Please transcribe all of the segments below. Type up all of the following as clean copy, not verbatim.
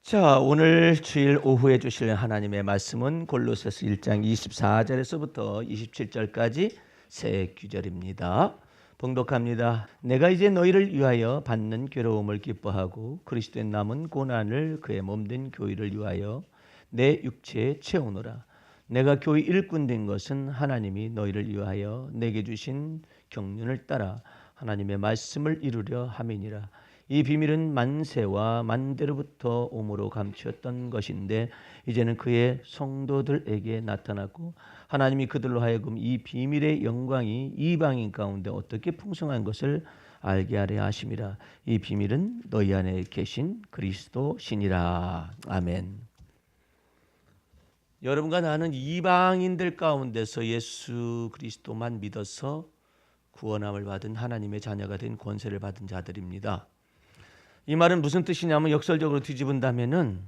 자, 오늘 주일 오후에 주실 하나님의 말씀은 골로새서 1장 24절에서부터 27절까지 새 규절입니다. 봉독합니다. 내가 이제 너희를 위하여 받는 괴로움을 기뻐하고 그리스도의 남은 고난을 그의 몸된 교회를 위하여 내 육체에 채우노라. 내가 교회 일꾼 된 것은 하나님이 너희를 위하여 내게 주신 경륜을 따라 하나님의 말씀을 이루려 함이니라. 이 비밀은 만세와 만대로부터 오므로 감추었던 것인데 이제는 그의 성도들에게 나타났고 하나님이 그들로 하여금 이 비밀의 영광이 이방인 가운데 어떻게 풍성한 것을 알게 하려 하심이라. 이 비밀은 너희 안에 계신 그리스도시니라. 아멘. 여러분과 나는 이방인들 가운데서 예수 그리스도만 믿어서 구원함을 받은 하나님의 자녀가 된 권세를 받은 자들입니다. 이 말은 무슨 뜻이냐면 역설적으로 뒤집은다면은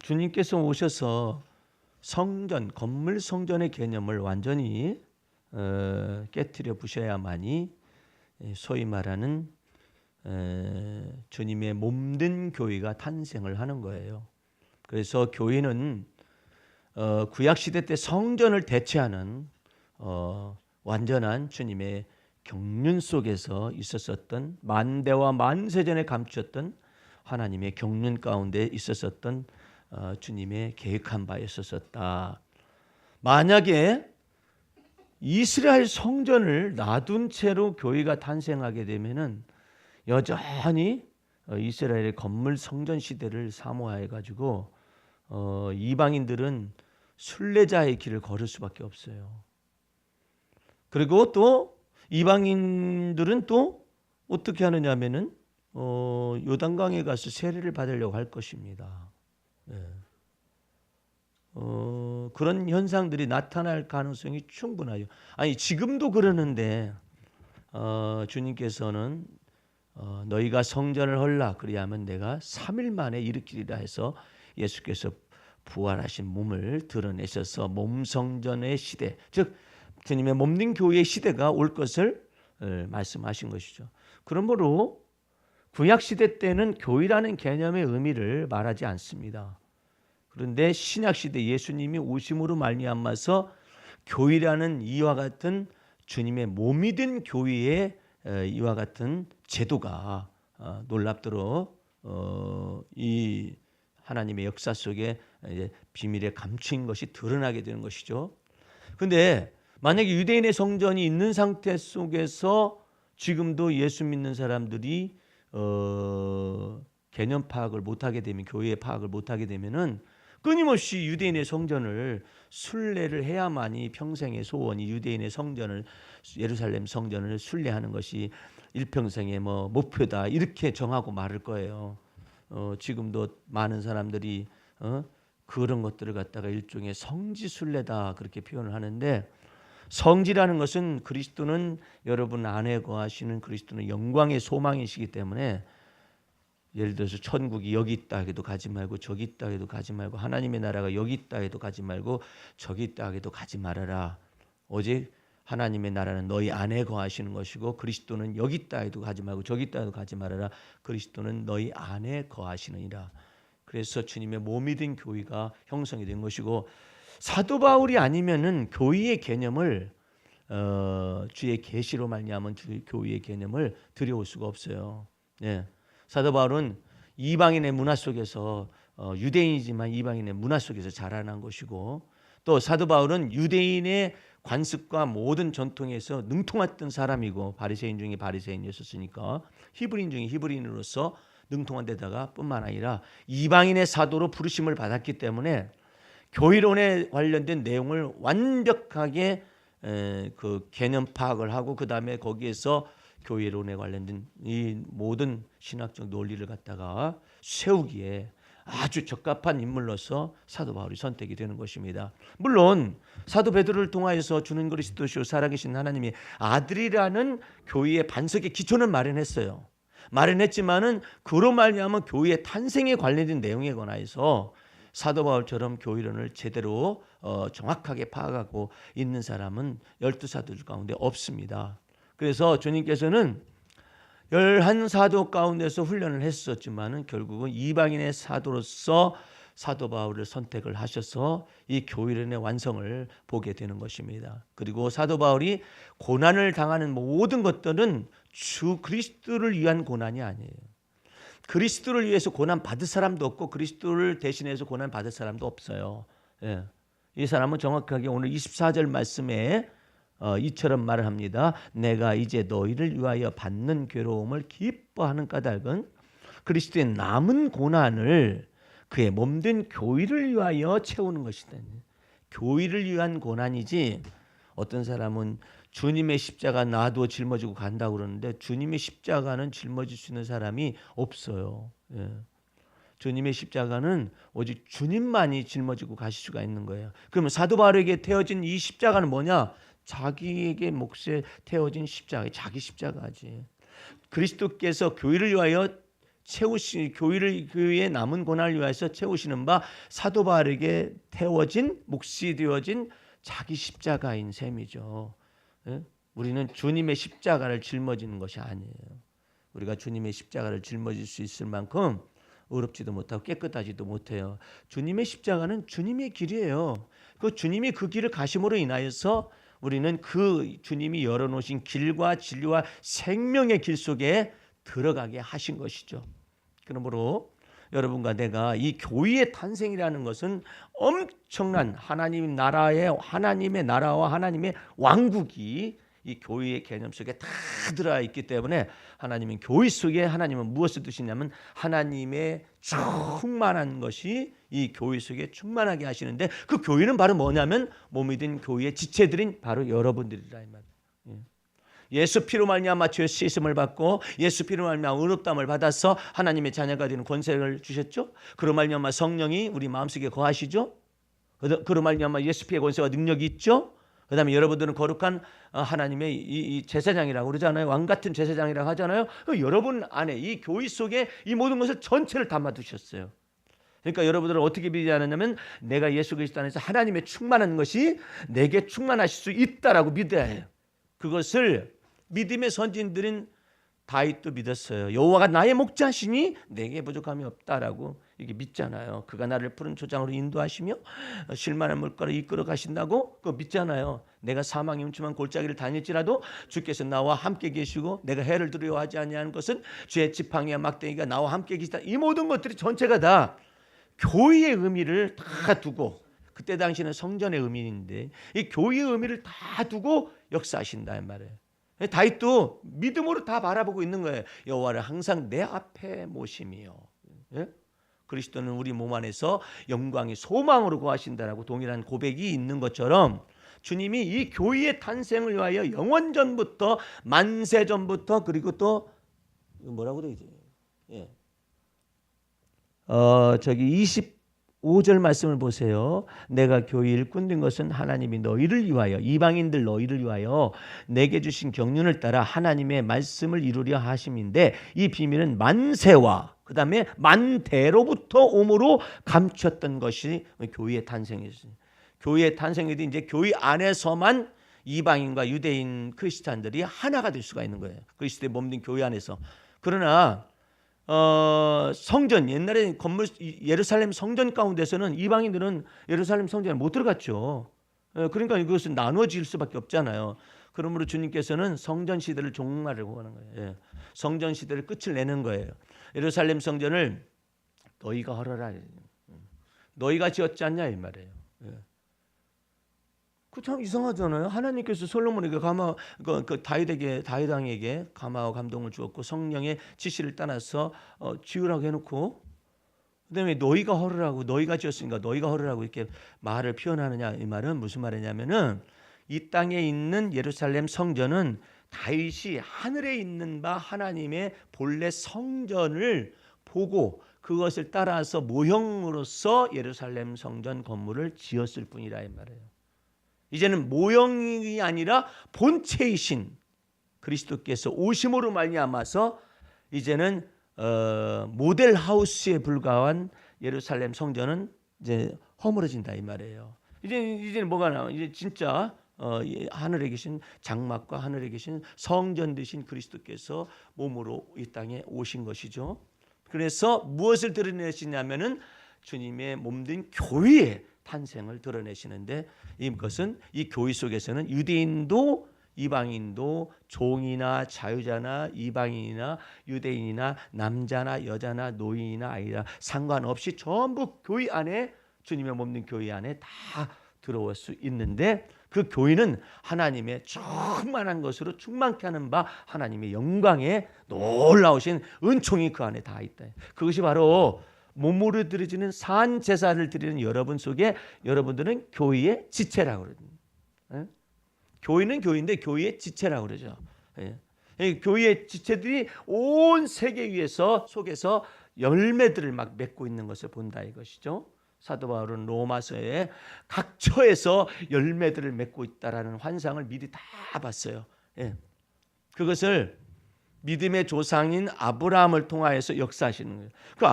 주님께서 오셔서 성전, 건물 성전의 개념을 완전히 깨트려 부셔야만이 소위 말하는 주님의 몸된 교회가 탄생을 하는 거예요. 그래서 교회는 구약 시대 때 성전을 대체하는 완전한 주님의 경륜 속에서 있었었던 만대와 만세전에 감추었던 하나님의 경륜 가운데 있었었던 주님의 계획한 바 있었었다. 만약에 이스라엘 성전을 놔둔 채로 교회가 탄생하게 되면은 여전히 이스라엘의 건물 성전 시대를 사모해 가지고 이방인들은 순례자의 길을 걸을 수밖에 없어요. 그리고 또 이방인들은 또 어떻게 하느냐면은 요단강에 가서 세례를 받으려고 할 것입니다. 네. 그런 현상들이 나타날 가능성이 충분하죠. 아니 지금도 그러는데 주님께서는 너희가 성전을 헐라 그리하면 내가 3일 만에 일으키리라 해서 예수께서 부활하신 몸을 드러내셔서 몸성전의 시대, 즉 주님의 몸된 교회의 시대가 올 것을 말씀하신 것이죠. 그러므로 구약 시대 때는 교회라는 개념의 의미를 말하지 않습니다. 그런데 신약 시대 예수님이 오심으로 말미암아서 교회라는 이와 같은 주님의 몸이 된 교회의 이와 같은 제도가 놀랍도록 이 하나님의 역사 속에 비밀에 감추인 것이 드러나게 되는 것이죠. 그런데 만약에 유대인의 성전이 있는 상태 속에서 지금도 예수 믿는 사람들이 개념 파악을 못하게 되면, 교회의 파악을 못하게 되면은 끊임없이 유대인의 성전을 순례를 해야만이 평생의 소원이 유대인의 성전을, 예루살렘 성전을 순례하는 것이 일평생의 목표다 이렇게 정하고 말을 거예요. 지금도 많은 사람들이 그런 것들을 갖다가 일종의 성지 순례다 그렇게 표현을 하는데, 성지라는 것은 그리스도는 여러분 안에 거하시는 그리스도는 영광의 소망이시기 때문에 예를 들어서 천국이 여기 있다 해도 가지 말고 저기 있다 해도 가지 말고 하나님의 나라가 여기 있다 해도 가지 말고 저기 있다 해도 가지 말아라. 오직 하나님의 나라는 너희 안에 거하시는 것이고 그리스도는 여기 있다 해도 가지 말고 저기 있다 해도 가지 말아라. 그리스도는 너희 안에 거하시느니라. 그래서 주님의 몸이 된 교회가 형성이 된 것이고, 사도 바울이 아니면은 교회의 개념을 주의 계시로 말미암은 교회의 개념을 들여올 수가 없어요. 예. 사도 바울은 이방인의 문화 속에서 유대인이지만 이방인의 문화 속에서 자라난 것이고, 또 사도 바울은 유대인의 관습과 모든 전통에서 능통했던 사람이고, 바리새인 중에 바리새인이었으니까 히브리인 중에 히브리인으로서 능통한 데다가 뿐만 아니라 이방인의 사도로 부르심을 받았기 때문에 교회론에 관련된 내용을 완벽하게 그 개념 파악을 하고 그 다음에 거기에서 교회론에 관련된 이 모든 신학적 논리를 갖다가 세우기에 아주 적합한 인물로서 사도 바울이 선택이 되는 것입니다. 물론 사도 베드로를 통하여서 주는 그리스도시요 살아계신 하나님의 아들이라는 교회의 반석의 기초는 마련했어요. 마련했지만은 그로 말미암아 교회의 탄생에 관련된 내용에 관하여서 사도 바울처럼 교회론을 제대로 정확하게 파악하고 있는 사람은 12사도들 가운데 없습니다. 그래서 주님께서는 11 사도 가운데서 훈련을 했었지만은 결국은 이방인의 사도로서 사도 바울을 선택을 하셔서 이 교회론의 완성을 보게 되는 것입니다. 그리고 사도 바울이 고난을 당하는 모든 것들은 주 그리스도를 위한 고난이 아니에요. 그리스도를 위해서 고난 받을 사람도 없고 그리스도를 대신해서 고난 받을 사람도 없어요. 예. 이 사람은 정확하게 오늘 24절 말씀에 이처럼 말을 합니다. 내가 이제 너희를 위하여 받는 괴로움을 기뻐하는 까닭은 그리스도의 남은 고난을 그의 몸된 교회를 위하여 채우는 것이다. 교회를 위한 고난이지 어떤 사람은 주님의 십자가 놔두어 짊어지고 간다고 그러는데 주님의 십자가는 짊어질 수 있는 사람이 없어요. 예. 주님의 십자가는 오직 주님만이 짊어지고 가실 수가 있는 거예요. 그러면 사도 바울에게 태워진 이 십자가는 뭐냐? 자기에게 몫에 태워진 십자가, 자기 십자가지. 그리스도께서 교회를 위하여 교회의 남은 고난을 위하여서 채우시는 바 사도 바울에게 태워진 몫이 되어진 자기 십자가인 셈이죠. 예? 우리는 주님의 십자가를 짊어지는 것이 아니에요. 우리가 주님의 십자가를 짊어질 수 있을 만큼 어렵지도 못하고 깨끗하지도 못해요. 주님의 십자가는 주님의 길이에요. 그 주님이 그 길을 가심으로 인하여서 우리는 그 주님이 열어놓으신 길과 진리와 생명의 길 속에 들어가게 하신 것이죠. 그러므로 여러분과 내가 이 교회의 탄생이라는 것은 엄청난 하나님의 나라와 하나님의 왕국이 이 교회의 개념 속에 다 들어가 있기 때문에 하나님은 교회 속에 하나님은 무엇을 두시냐면 하나님의 충만한 것이 이 교회 속에 충만하게 하시는데 그 교회는 바로 뭐냐면 몸이 된 교회의 지체들인 바로 여러분들이라 이 말이에요. 예수 피로 말미암아 죄 씻음을 받고 예수 피로 말미암아 의롭다함을 받아서 하나님의 자녀가 되는 권세를 주셨죠. 그로 말미암아 성령이 우리 마음속에 거하시죠. 그로 말미암아 예수 피의 권세와 능력이 있죠. 그다음에 여러분들은 거룩한 하나님의 이 제사장이라고 그러잖아요. 왕 같은 제사장이라고 하잖아요. 여러분 안에 이 교회 속에 이 모든 것을 전체를 담아 두셨어요. 그러니까 여러분들은 어떻게 믿어야하냐면 내가 예수 그리스도 안에서 하나님의 충만한 것이 내게 충만하실 수 있다라고 믿어야 해요. 그것을 믿음의 선진들인 다윗도 믿었어요. 여호와가 나의 목자시니 내게 부족함이 없다라고 이게 믿잖아요. 그가 나를 푸른 초장으로 인도하시며 쉴만한 물가로 이끌어 가신다고 그거 믿잖아요. 내가 사망의 음침한 골짜기를 다닐지라도 주께서 나와 함께 계시고 내가 해를 두려워하지 아니하는 것은 주의 지팡이와 막대기가 나와 함께 계시다. 이 모든 것들이 전체가 다 교회의 의미를 다 두고 그때 당시에는 성전의 의미인데 이 교회의 의미를 다 두고 역사하신다 이 말이에요. 다윗도 믿음으로 다 바라보고 있는 거예요. 여호와를 항상 내 앞에 모심이요. 예? 그리스도는 우리 몸 안에서 영광의 소망으로 거하신다라고 동일한 고백이 있는 것처럼 주님이 이 교회의 탄생을 위하여 영원전부터 만세전부터 그리고 또 뭐라고 그러지? 예. 25절 말씀을 보세요. 내가 교회 일꾼 된 것은 하나님이 너희를 위하여 이방인들 너희를 위하여 내게 주신 경륜을 따라 하나님의 말씀을 이루려 하심인데 이 비밀은 만세와 그 다음에 만대로부터 오므로 감췄던 것이 교회의 탄생이었어요. 교회의 탄생에도 이제 교회 안에서만 이방인과 유대인 크리스찬들이 하나가 될 수가 있는 거예요. 그리스도의 몸된 교회 안에서. 그러나 성전 옛날에 건물 예루살렘 성전 가운데서는 이방인들은 예루살렘 성전에 못 들어갔죠. 그러니까 이것은 나눠질 수밖에 없잖아요. 그러므로 주님께서는 성전 시대를 종말하고 하는 거예요. 성전 시대를 끝을 내는 거예요. 예루살렘 성전을 너희가 헐어라. 너희가 지었지 않냐 이 말이에요. 그 참 이상하잖아요. 하나님께서 솔로몬에게 다윗 왕에게 감화와 감동을 주었고 성령의 지시를 따라서 지으라고 해놓고 그다음에 너희가 헐으라고 너희가 지었으니까 너희가 헐으라고 이렇게 말을 표현하느냐 이 말은 무슨 말이냐면은 이 땅에 있는 예루살렘 성전은 다윗이 하늘에 있는 바 하나님의 본래 성전을 보고 그것을 따라서 모형으로서 예루살렘 성전 건물을 지었을 뿐이라 이 말이에요. 이제는 모형이 아니라 본체이신 그리스도께서 오심으로 말미암아서 이제는 모델 하우스에 불과한 예루살렘 성전은 이제 허물어진다 이 말이에요. 이제는 뭐가 나와? 이제 진짜 하늘에 계신 장막과 하늘에 계신 성전 되신 그리스도께서 몸으로 이 땅에 오신 것이죠. 그래서 무엇을 드러내시냐면은 주님의 몸된 교회의 탄생을 드러내시는데, 이것은 이 교회 속에서는 유대인도 이방인도 종이나 자유자나 이방인이나 유대인이나 남자나 여자나 노인이나 아이나 상관없이 전부 교회 안에, 주님의 몸된 교회 안에 다 들어올 수 있는데, 그 교회는 하나님의 충만한 것으로 충만케 하는 바 하나님의 영광에 놀라우신 은총이 그 안에 다 있다. 그것이 바로 몸으로 드려지는 산 제사를 드리는 여러분 속에 여러분들은 교회의 지체라고 그러거든요. 교회는 교회인데 교회의 지체라고 그러죠. 교회의 지체들이 온 세계 위에서 속에서 열매들을 막 맺고 있는 것을 본다 이것이죠. 사도 바울은 로마서에 각 처에서 열매들을 맺고 있다라는 환상을 미리 다 봤어요. 그것을 믿음의 조상인 아브라함을 통하여서 역사하시는 거예요. 그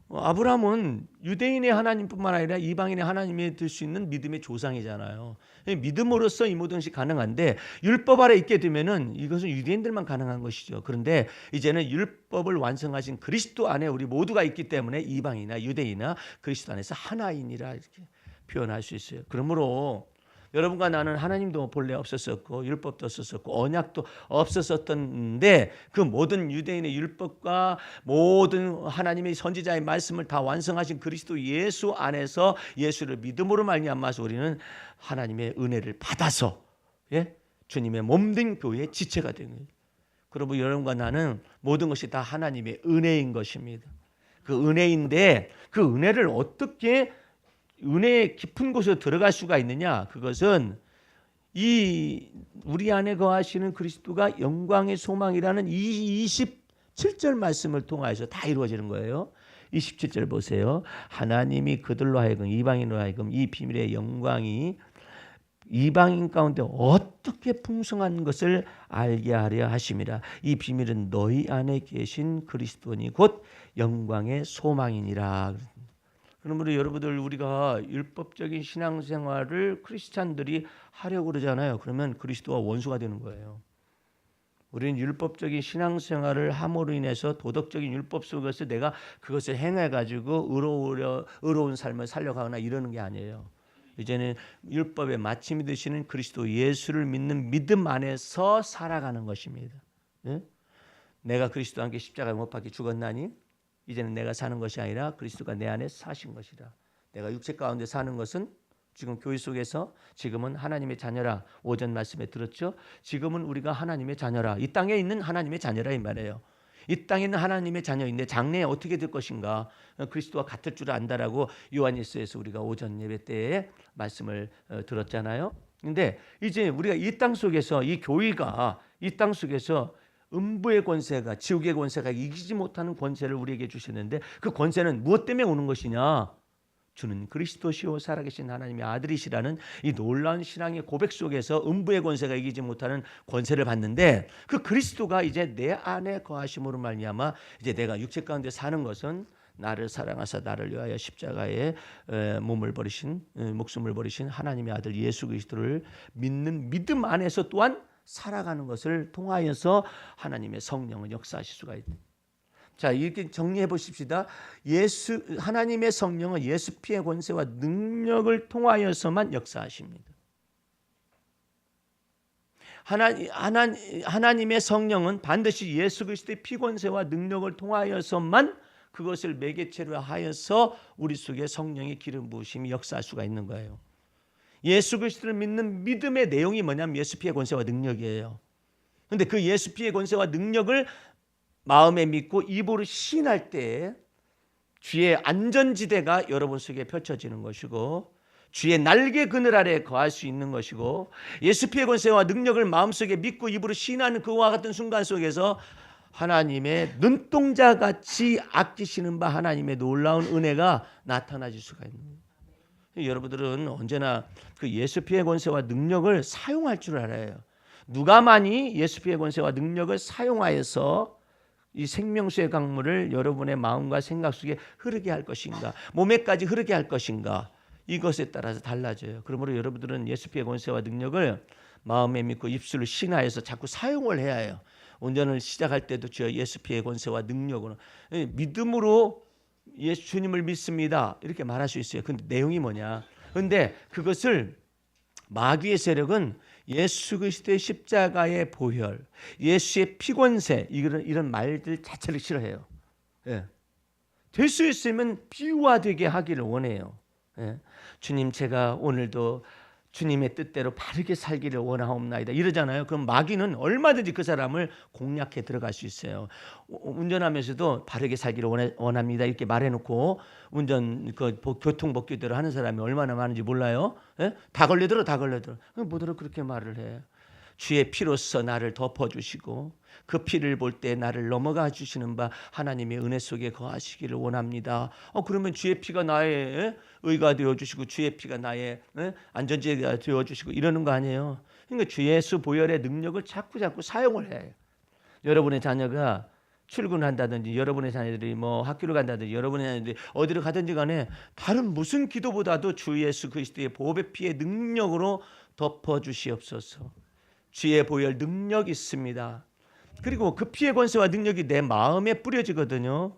아브라함은 유대인의 하나님뿐만 아니라 이방인의 하나님이 될 수 있는 믿음의 조상이잖아요. 믿음으로써 이 모든 것이 가능한데, 율법 아래 있게 되면은 이것은 유대인들만 가능한 것이죠. 그런데 이제는 율법을 완성하신 그리스도 안에 우리 모두가 있기 때문에 이방이나 유대인이나 그리스도 안에서 하나인이라 이렇게 표현할 수 있어요. 그러므로 여러분과 나는 하나님도 본래 없었었고 율법도 없었었고 언약도 없었었던데, 그 모든 유대인의 율법과 모든 하나님의 선지자의 말씀을 다 완성하신 그리스도 예수 안에서 예수를 믿음으로 말미암아서 우리는 하나님의 은혜를 받아서 주님의 몸된 교회의 지체가 된 거예요. 그러므로 여러분과 나는 모든 것이 다 하나님의 은혜인 것입니다. 그 은혜인데, 그 은혜를 어떻게 은혜의 깊은 곳으로 들어갈 수가 있느냐? 그것은 이 우리 안에 거하시는 그리스도가 영광의 소망이라는 이 27절 말씀을 통하여서 다 이루어지는 거예요. 27절 보세요. 하나님이 그들로 하여금 이방인으로 하여금 이 비밀의 영광이 이방인 가운데 어떻게 풍성한 것을 알게 하려 하심이라. 이 비밀은 너희 안에 계신 그리스도니 곧 영광의 소망이니라. 그러므로 여러분들, 우리가 율법적인 신앙생활을 크리스찬들이 하려고 그러잖아요. 그러면 그리스도와 원수가 되는 거예요. 우리는 율법적인 신앙생활을 함으로 인해서 도덕적인 율법 속에서 내가 그것을 행해가지고 의로운 삶을 살려가거나 이러는 게 아니에요. 이제는 율법의 마침이 되시는 그리스도 예수를 믿는 믿음 안에서 살아가는 것입니다. 내가 그리스도와 함께 십자가에 못 박혀 죽었나니 이제는 내가 사는 것이 아니라 그리스도가 내 안에 사신 것이라. 내가 육체 가운데 사는 것은 지금 교회 속에서 지금은 하나님의 자녀라. 오전 말씀에 들었죠. 지금은 우리가 하나님의 자녀라. 이 땅에 있는 하나님의 자녀라 이 말이에요. 이 땅에 있는 하나님의 자녀인데 장래에 어떻게 될 것인가, 그리스도와 같을 줄 안다라고 요한일서에서 우리가 오전 예배 때에 말씀을 들었잖아요. 근데 이제 우리가 이 땅 속에서, 이 교회가 이 땅 속에서 음부의 권세가, 지옥의 권세가 이기지 못하는 권세를 우리에게 주셨는데, 그 권세는 무엇 때문에 오는 것이냐? 주는 그리스도시요 살아계신 하나님의 아들이시라는 이 놀라운 신앙의 고백 속에서 음부의 권세가 이기지 못하는 권세를 받는데, 그 그리스도가 이제 내 안에 거하심으로 말미암아 이제 내가 육체 가운데 사는 것은 나를 사랑하사 나를 위하여 십자가에 목숨을 버리신 하나님의 아들 예수 그리스도를 믿는 믿음 안에서 또한 살아가는 것을 통하여서 하나님의 성령은 역사하실 수가 있다. 자, 이렇게 정리해 보십시다. 하나님의 성령은 예수 피의 권세와 능력을 통하여서만 역사하십니다. 하나님의 성령은 반드시 예수 그리스도의 피 권세와 능력을 통하여서만 그것을 매개체로 하여서 우리 속에 성령의 기름 부으심이 역사할 수가 있는 거예요. 예수 그리스도를 믿는 믿음의 내용이 뭐냐면 예수 피의 권세와 능력이에요. 그런데 그 예수 피의 권세와 능력을 마음에 믿고 입으로 시인할 때 주의 안전지대가 여러분 속에 펼쳐지는 것이고, 주의 날개 그늘 아래 거할 수 있는 것이고, 예수 피의 권세와 능력을 마음속에 믿고 입으로 시인하는 그와 같은 순간 속에서 하나님의 눈동자같이 아끼시는 바 하나님의 놀라운 은혜가 나타나질 수가 있는 거예요. 여러분들은 언제나 그 예수 피의 권세와 능력을 사용할 줄 알아요. 누가만이 예수 피의 권세와 능력을 사용하여서 이 생명수의 강물을 여러분의 마음과 생각 속에 흐르게 할 것인가, 몸에까지 흐르게 할 것인가, 이것에 따라서 달라져요. 그러므로 여러분들은 예수 피의 권세와 능력을 마음에 믿고 입술로 신하여서 자꾸 사용을 해야 해요. 운전을 시작할 때도 주여 예수 피의 권세와 능력으로 믿음으로 예수 주님을 믿습니다. 이렇게 말할 수 있어요. 근데 내용이 뭐냐? 근데 그것을 마귀의 세력은 예수 그리스도의 십자가의 보혈, 예수의 피권세 이런 말들 자체를 싫어해요. 예. 될 수 있으면 비유화되게 하기를 원해요. 예. 주님 제가 오늘도 주님의 뜻대로 바르게 살기를 원하옵나이다 이러잖아요. 그럼 마귀는 얼마든지 그 사람을 공략해 들어갈 수 있어요. 운전하면서도 바르게 살기를 원합니다 이렇게 말해놓고 운전 교통법규대로 하는 사람이 얼마나 많은지 몰라요. 예? 다 걸려들어. 뭐더러 그렇게 말을 해. 주의 피로써 나를 덮어주시고 그 피를 볼 때 나를 넘어가 주시는 바 하나님의 은혜 속에 거하시기를 원합니다. 그러면 주의 피가 나의 의가 되어주시고 주의 피가 나의 안전지가 되어주시고 이러는 거 아니에요. 그러니까 주 예수 보혈의 능력을 자꾸 사용을 해. 여러분의 자녀가 출근한다든지 여러분의 자녀들이 뭐 학교를 간다든지 여러분의 자녀들이 어디를 가든지 간에 다른 무슨 기도보다도 주 예수 그리스도의 보배 피의 능력으로 덮어주시옵소서. 주의 보혈 능력 있습니다. 그리고 그 피의 권세와 능력이 내 마음에 뿌려지거든요.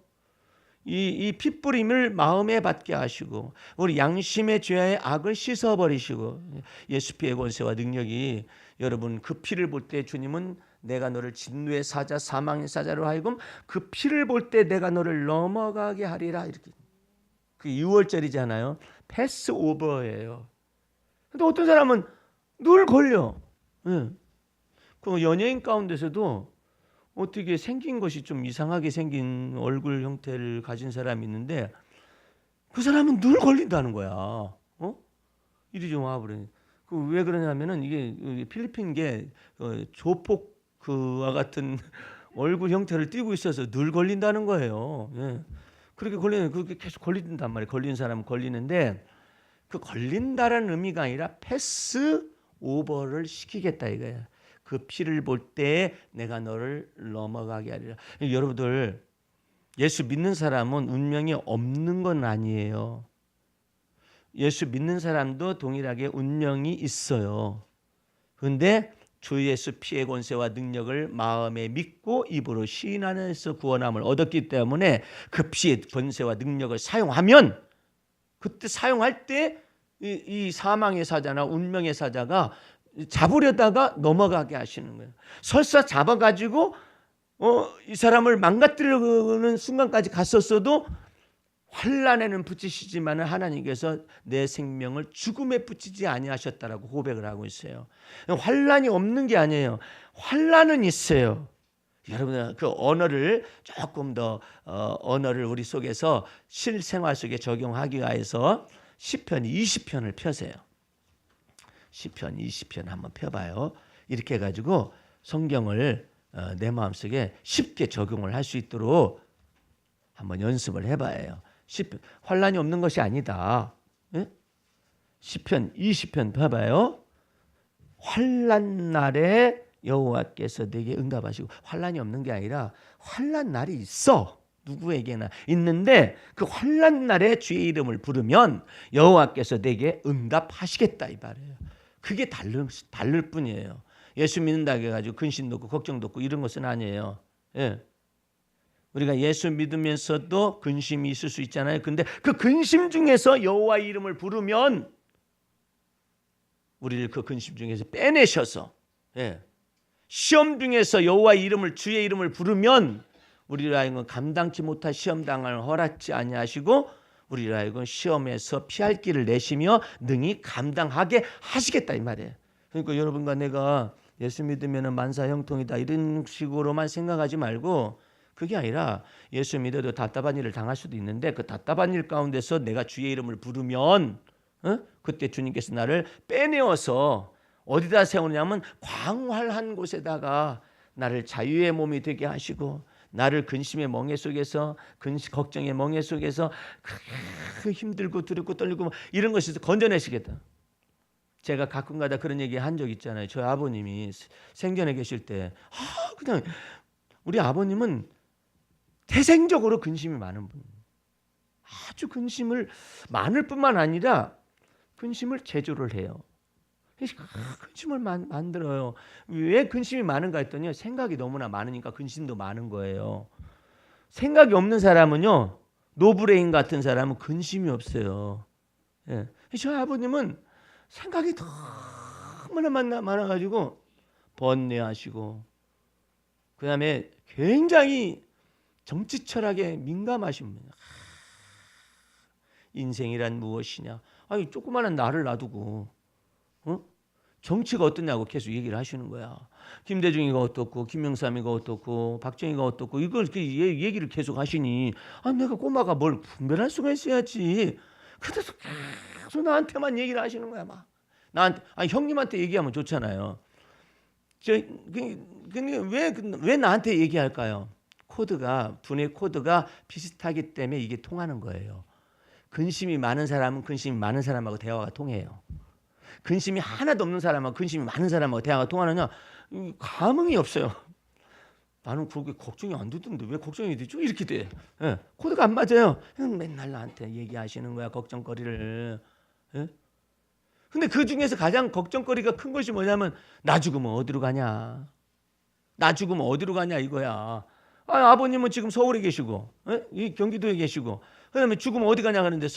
이 핏뿌림을 마음에 받게 하시고 우리 양심의 죄의 악을 씻어버리시고 예수 피의 권세와 능력이 여러분 그 피를 볼 때 주님은 내가 너를 진노의 사자 사망의 사자로 하여금 그 피를 볼 때 내가 너를 넘어가게 하리라 이렇게 그 6월절이잖아요. 패스 오버예요. 근데 어떤 사람은 늘 걸려. 그 연예인 가운데서도 어떻게 생긴 것이 좀 이상하게 생긴 얼굴 형태를 가진 사람이 있는데 그 사람은 늘 걸린다는 거야. 이리 좀 와버려. 왜 그러냐면은 이게 필리핀계 조폭 그와 같은 얼굴 형태를 띠고 있어서 늘 걸린다는 거예요. 예. 그렇게 걸리는 그렇게 계속 걸린단 말이에요. 걸리는 사람은 걸리는데 그 걸린다라는 의미가 아니라 패스 오버를 시키겠다 이거야. 그 피를 볼 때 내가 너를 넘어가게 하리라. 여러분들 예수 믿는 사람은 운명이 없는 건 아니에요. 예수 믿는 사람도 동일하게 운명이 있어요. 그런데 주 예수 피의 권세와 능력을 마음에 믿고 입으로 시인하는 데서 구원함을 얻었기 때문에 그 피의 권세와 능력을 사용하면 그때 사용할 때 이 사망의 사자나 운명의 사자가 잡으려다가 넘어가게 하시는 거예요. 설사 잡아가지고 이 사람을 망가뜨리는 순간까지 갔었어도 환난에는 붙이시지만 하나님께서 내 생명을 죽음에 붙이지 아니하셨다라고 고백을 하고 있어요. 환난이 없는 게 아니에요. 환난은 있어요. 여러분 그 언어를 조금 더 언어를 우리 속에서 실생활 속에 적용하기 위해서 시편 20편을 펴세요. 시편 20편 한번 펴봐요. 이렇게 해가지고 성경을 내 마음속에 쉽게 적용을 할 수 있도록 한번 연습을 해봐요. 환난이 없는 것이 아니다. 예? 시편 20편 펴봐요. 환난 날에 여호와께서 내게 응답하시고 환난이 없는 게 아니라 환난 날이 있어. 누구에게나 있는데 그 환난 날에 주의 이름을 부르면 여호와께서 내게 응답하시겠다 이 말이에요. 그게 다를 뿐이에요. 예수 믿는다고 해가지고 근심도 없고 걱정도 없고 이런 것은 아니에요. 예. 우리가 예수 믿으면서도 근심이 있을 수 있잖아요. 근데 그 근심 중에서 여호와 이름을 부르면 우리를 그 근심 중에서 빼내셔서 시험 중에서 여호와 이름을 주의 이름을 부르면 우리를 하여금 감당치 못할 시험 당을 허락지 아니하시고 우리를 하여금 시험에서 피할 길을 내시며 능히 감당하게 하시겠다 이 말이에요. 그러니까 여러분과 내가 예수 믿으면 만사 형통이다 이런 식으로만 생각하지 말고 그게 아니라 예수 믿어도 답답한 일을 당할 수도 있는데 그 답답한 일 가운데서 내가 주의 이름을 부르면 그때 주님께서 나를 빼내어서 어디다 세우냐면 광활한 곳에다가 나를 자유의 몸이 되게 하시고 나를 근심의 멍에 속에서 걱정의 멍에 속에서 그 힘들고 두렵고 떨리고 이런 것에서 건져내시겠다. 제가 가끔가다 그런 얘기 한 적 있잖아요. 저희 아버님이 생전에 계실 때 그냥 우리 아버님은 태생적으로 근심이 많은 분. 아주 근심을 많을 뿐만 아니라 근심을 제조를 해요. 근심을 만들어요. 왜 근심이 많은가 했더니 생각이 너무나 많으니까 근심도 많은 거예요. 생각이 없는 사람은요, 노브레인 같은 사람은 근심이 없어요. 예. 저희 아버님은 생각이 너무나 많아가지고 번뇌하시고, 그 다음에 굉장히 정치 철학에 민감하신 분이에요. 인생이란 무엇이냐? 아니 조그마한 나를 놔두고 정치가 어떠냐고 계속 얘기를 하시는 거야. 김대중이가 어떻고 김영삼이가 어떻고 박정희가 어떻고 이걸 얘기를 계속 하시니 내가 꼬마가 뭘 분별할 수가 있어야지. 그래서 계속 나한테만 얘기를 하시는 거야. 막 나한테 형님한테 얘기하면 좋잖아요. 왜 나한테 얘기할까요? 분의 코드가 비슷하기 때문에 이게 통하는 거예요. 근심이 많은 사람은 근심이 많은 사람하고 대화가 통해요. 근심이 하나도 없는 사람하고 근심이 많은 사람하고 대화가 통하느냐? 감흥이 없어요. 나는 그렇게 걱정이 안 되던데 왜 걱정이 되죠? 이렇게 돼. 예, 코드가 안 맞아요. 맨날 나한테 얘기하시는 거야, 걱정거리를. 예? 근데 그 중에서 가장 걱정거리가 큰 것이 뭐냐면 나 죽으면 어디로 가냐? 나 죽으면 어디로 가냐 이거야. 아버님은 지금 서울에 계시고, 이 경기도에 계시고, 그다음에 죽으면 어디 가냐 하는데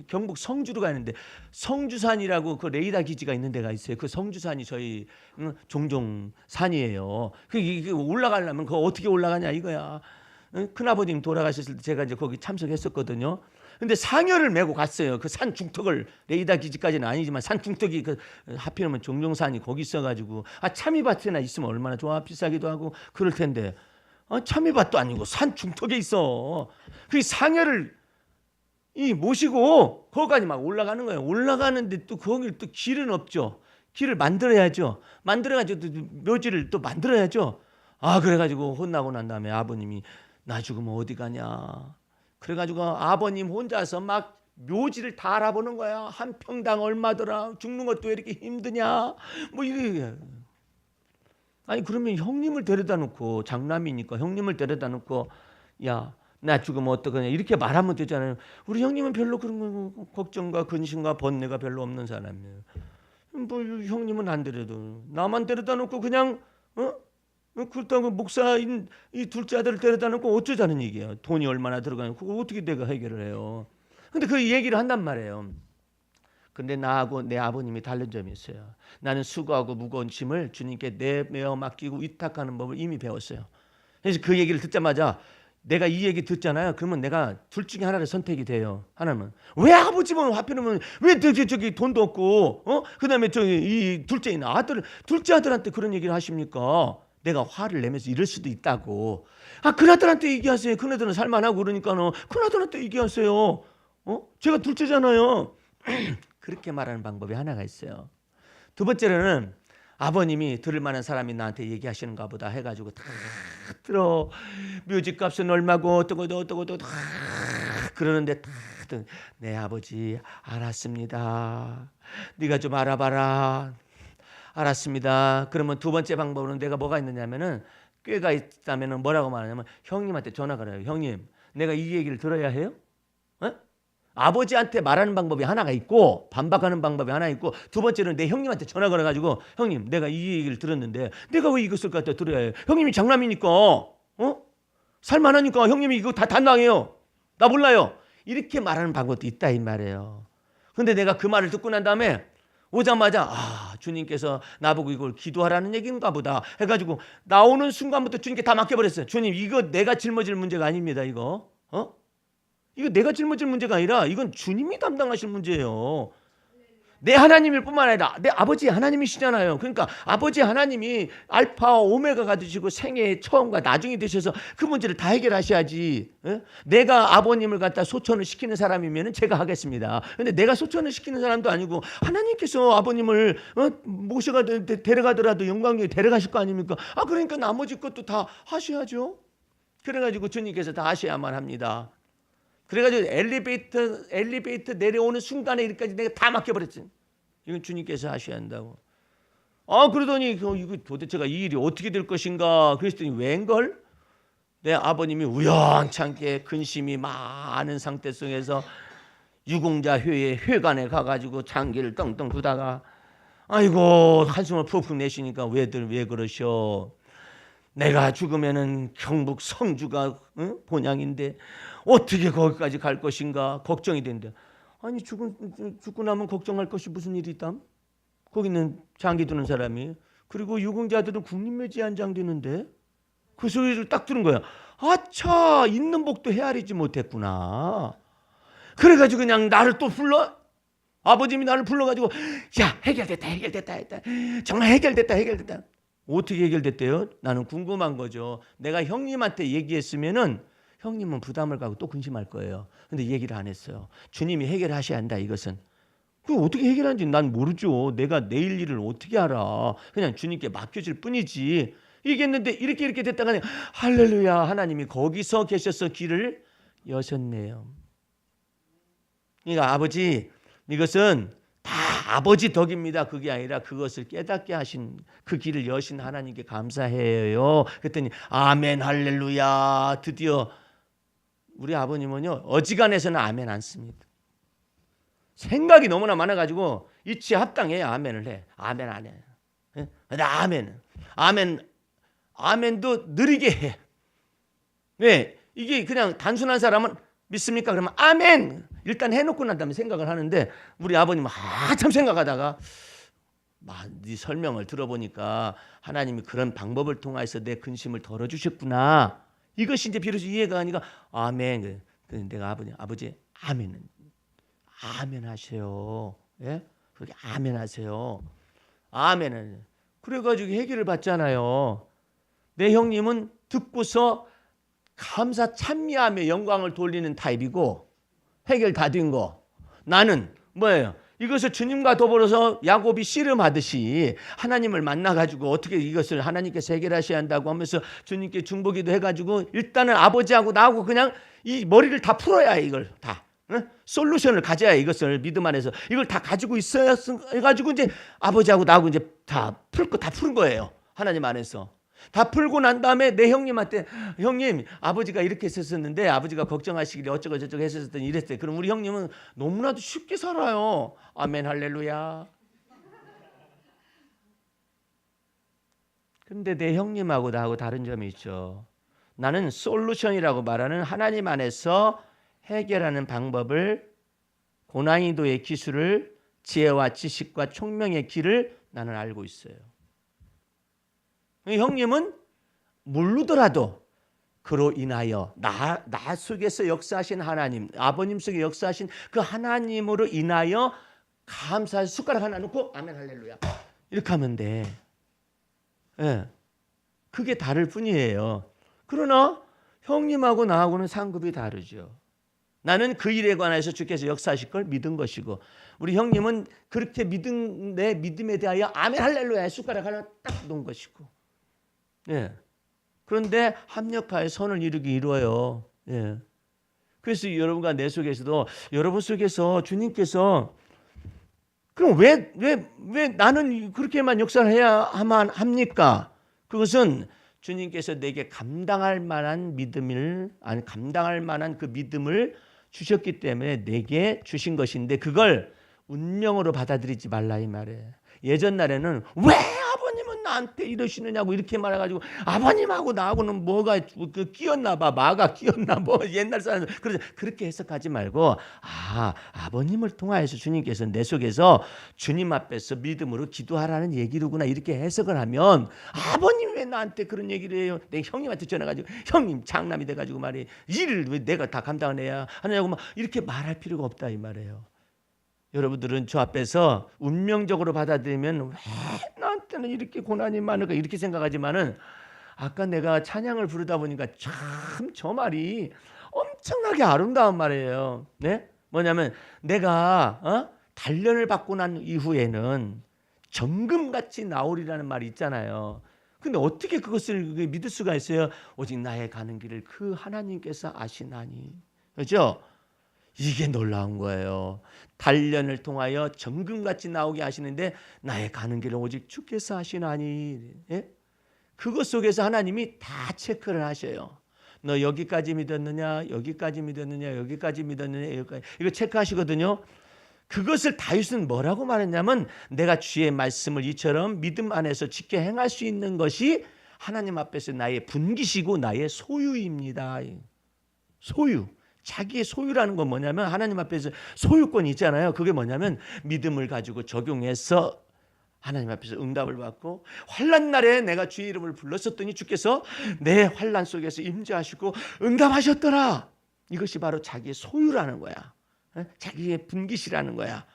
경북 성주로 가는데 성주산이라고 그 레이더 기지가 있는 데가 있어요. 그 성주산이 저희 종종산이에요. 그 올라가려면 그거 어떻게 올라가냐 이거야. 큰아버님 돌아가셨을 때 제가 이제 거기 참석했었거든요. 근데 상여를 메고 갔어요. 그 산 중턱을 레이더 기지까지는 아니지만 산 중턱이 하필이면 종종산이 거기 있어가지고 참이밭이나 있으면 얼마나 좋아. 비싸기도 하고 그럴 텐데 참이밭도 아니고 산 중턱에 있어. 그 상여를 모시고 거기까지 막 올라가는 거예요. 올라가는데 또 거기 또 길은 없죠. 길을 만들어야죠. 만들어가지고 묘지를 또 만들어야죠. 그래가지고 혼나고 난 다음에 아버님이 나 죽으면 어디 가냐. 그래가지고 아버님 혼자서 막 묘지를 다 알아보는 거야. 한 평당 얼마더라. 죽는 것도 왜 이렇게 힘드냐. 뭐 이래. 그러면 형님을 데려다 놓고 장남이니까 형님을 데려다 놓고 야, 나 죽으면 어떡하냐 이렇게 말하면 되잖아요. 우리 형님은 별로 그런 거 걱정과 근심과 번뇌가 별로 없는 사람이에요. 뭐 형님은 안 데려도 나만 데려다 놓고 그냥 그렇다고 목사인 이 둘째 아들을 데려다 놓고 어쩌자는 얘기야. 돈이 얼마나 들어가냐. 그거 어떻게 내가 해결을 해요. 근데 그 얘기를 한단 말이에요. 근데 나하고 내 아버님이 다른 점이 있어요. 나는 수고하고 무거운 짐을 주님께 내어 맡기고 위탁하는 법을 이미 배웠어요. 그래서 그 얘기를 듣자마자 내가 이 얘기 듣잖아요. 그러면 내가 둘 중에 하나를 선택이 돼요. 하나는 왜 아버지면 하필이면 왜 저기 돈도 없고 그다음에 이 둘째 아들한테 그런 얘기를 하십니까? 내가 화를 내면서 이럴 수도 있다고. 큰아들한테 얘기하세요. 큰아들은 살만하고 그러니까는 큰아들한테 얘기하세요. 제가 둘째잖아요. 그렇게 말하는 방법이 하나가 있어요. 두 번째로는 아버님이 들을 만한 사람이 나한테 얘기하시는가 보다 해가지고 다 들어. 뮤직값은 얼마고 어떠고 다 그러는데 내 아버지 알았습니다. 네가 좀 알아봐라. 알았습니다. 그러면 두 번째 방법은 내가 뭐가 있느냐면은 꾀가 있다면은 뭐라고 말하냐면 형님한테 전화가 해요. 형님, 내가 이 얘기를 들어야 해요? 아버지한테 말하는 방법이 하나가 있고 반박하는 방법이 하나 있고 두 번째는 내 형님한테 전화 걸어가지고 형님 내가 이 얘기를 들었는데 내가 왜 이것을 갖다 들어야 해요? 형님이 장남이니까 살만하니까 형님이 이거 다 담당해요. 나 몰라요. 이렇게 말하는 방법도 있다 이 말이에요. 근데 내가 그 말을 듣고 난 다음에 오자마자 주님께서 나보고 이걸 기도하라는 얘기인가 보다 해가지고 나오는 순간부터 주님께 다 맡겨버렸어요. 주님 이거 내가 짊어질 문제가 아닙니다. 이거 내가 짊어질 문제가 아니라 이건 주님이 담당하실 문제예요. 내 하나님일 뿐만 아니라 내 아버지 하나님이시잖아요. 그러니까 아버지 하나님이 알파와 오메가가 되시고 생애의 처음과 나중이 되셔서 그 문제를 다 해결하셔야지. 내가 아버님을 갖다 소천을 시키는 사람이면 제가 하겠습니다. 근데 내가 소천을 시키는 사람도 아니고 하나님께서 아버님을 모셔가 데려가더라도 영광에 데려가실 거 아닙니까? 그러니까 나머지 것도 다 하셔야죠. 그래가지고 주님께서 다 하셔야만 합니다. 그래가지고 엘리베이터 내려오는 순간에 이까지 내가 다 맡겨버렸지. 이건 주님께서 하셔야 한다고. 그러더니 이거 도대체가 이 일이 어떻게 될 것인가 그랬더니 웬걸? 내 아버님이 우연찮게 근심이 많은 상태 속에서 유공자회의 회관에 가가지고 장기를 떵떵 두다가 아이고 한숨을 푹푹 내쉬니까 왜들 왜 그러셔? 내가 죽으면은 경북 성주가 본향인데 어떻게 거기까지 갈 것인가 걱정이 된대. 아니 죽고 나면 걱정할 것이 무슨 일이 있담? 거기는 장기 두는 사람이. 그리고 유공자들은 국립묘지안장되는데 그 소리를 딱 들은 거야. 아차 있는 복도 헤아리지 못했구나. 그래가지고 그냥 나를 또 불러. 아버님이 나를 불러가지고 야 해결됐다 정말 해결됐다. 어떻게 해결됐대요? 나는 궁금한 거죠. 내가 형님한테 얘기했으면은 형님은 부담을 가고 또 근심할 거예요. 근데 얘기를 안 했어요. 주님이 해결하셔야 한다 이것은. 그 어떻게 해결하는지 난 모르죠. 내가 내일 일을 어떻게 알아. 그냥 주님께 맡겨질 뿐이지. 얘기했는데 이렇게 됐다가 할렐루야 하나님이 거기서 계셔서 길을 여셨네요. 그러니까 아버지 이것은 다 아버지 덕입니다. 그게 아니라 그것을 깨닫게 하신 그 길을 여신 하나님께 감사해요. 그랬더니 아멘 할렐루야. 드디어 우리 아버님은요 어지간해서는 아멘 안 씁니다. 생각이 너무나 많아가지고 이치 합당해야 아멘을 해. 아멘 안 해. 근데 아멘도 느리게 해. 왜? 이게 그냥 단순한 사람은 믿습니까? 그러면 아멘 일단 해놓고 난 다음에 생각을 하는데 우리 아버님은 한참 생각하다가 네 설명을 들어보니까 하나님이 그런 방법을 통해서 내 근심을 덜어주셨구나. 이것이 이제 비로소 이해가 가니까 아멘. 내가 아버지 아멘 하세요. 예? 그렇게 아멘 하세요. 아멘은 그래가지고 해결을 받잖아요. 내 형님은 듣고서 감사 찬미하며 영광을 돌리는 타입이고 해결 다 된 거. 나는 뭐예요? 이것을 주님과 더불어서 야곱이 씨름하듯이 하나님을 만나가지고 어떻게 이것을 하나님께서 해결하셔야 한다고 하면서 주님께 중보기도 해가지고 일단은 아버지하고 나하고 그냥 이 머리를 다 풀어야 해. 이걸 다 솔루션을 가져야 해. 이것을 믿음 안에서 이걸 다 가지고 있어야 해가지고 이제 아버지하고 나하고 이제 다 푸는 거예요. 하나님 안에서. 다 풀고 난 다음에 내 형님한테 형님 아버지가 이렇게 했었는데 아버지가 걱정하시길래 어쩌고 저쩌고 했었더니 이랬어요. 그럼 우리 형님은 너무나도 쉽게 살아요. 아멘 할렐루야. 근데 내 형님하고 나하고 다른 점이 있죠. 나는 솔루션이라고 말하는 하나님 안에서 해결하는 방법을 고난이도의 기술을 지혜와 지식과 총명의 길을 나는 알고 있어요. 형님은 모르더라도 그로 인하여 나 속에서 역사하신 하나님, 아버님 속에 역사하신 그 하나님으로 인하여 감사의 숟가락 하나 놓고 아멘 할렐루야 이렇게 하면 돼. 예, 그게 다를 뿐이에요. 그러나 형님하고 나하고는 상급이 다르죠. 나는 그 일에 관해서 주께서 역사하실 걸 믿은 것이고 우리 형님은 그렇게 내 믿음에 대하여 아멘 할렐루야 숟가락 하나 딱 놓은 것이고. 예. 그런데 합력하여 선을 이루어요. 예. 그래서 여러분과 내 속에서도 여러분 속에서 주님께서 그럼 왜 나는 그렇게만 역사를 해야만 합니까? 그것은 주님께서 내게 감당할 만한 감당할 만한 그 믿음을 주셨기 때문에 내게 주신 것인데 그걸 운명으로 받아들이지 말라 이 말이에요. 예전 날에는 왜 아버님은 나한테 이러시느냐고 이렇게 말해가지고 아버님하고 나하고는 뭐가 끼었나 봐. 마가 끼었나 뭐 옛날 사람 그렇게 해석하지 말고 아버님을 통하여서 주님께서 내 속에서 주님 앞에서 믿음으로 기도하라는 얘기로구나 이렇게 해석을 하면 아버님 왜 나한테 그런 얘기를 해요. 내 형님한테 전화가지고 형님 장남이 돼가지고 말이 일을 왜 내가 다 감당을 해야 하느냐고 막 이렇게 말할 필요가 없다 이 말이에요. 여러분들은 저 앞에서 운명적으로 받아들이면 왜 나한테는 이렇게 고난이 많을까 이렇게 생각하지만은 아까 내가 찬양을 부르다 보니까 참 저 말이 엄청나게 아름다운 말이에요. 네? 뭐냐면 내가 단련을 받고 난 이후에는 정금같이 나오리라는 말이 있잖아요. 근데 어떻게 그것을 믿을 수가 있어요? 오직 나의 가는 길을 그 하나님께서 아시나니. 그렇죠? 이게 놀라운 거예요. 단련을 통하여 정금같이 나오게 하시는데 나의 가는 길은 오직 주께서 하시나니. 예? 그것 속에서 하나님이 다 체크를 하셔요. 너 여기까지 믿었느냐? 여기까지 믿었느냐? 여기까지 믿었느냐? 여기까지. 이거 체크하시거든요. 그것을 다윗은 뭐라고 말했냐면 내가 주의 말씀을 이처럼 믿음 안에서 지켜 행할 수 있는 것이 하나님 앞에서 나의 분기시고 나의 소유입니다. 소유. 자기의 소유라는 건 뭐냐면 하나님 앞에서 소유권이 있잖아요. 그게 뭐냐면 믿음을 가지고 적용해서 하나님 앞에서 응답을 받고 환난 날에 내가 주의 이름을 불렀었더니 주께서 내 환난 속에서 임재하시고 응답하셨더라. 이것이 바로 자기의 소유라는 거야. 자기의 분깃이라는 거야.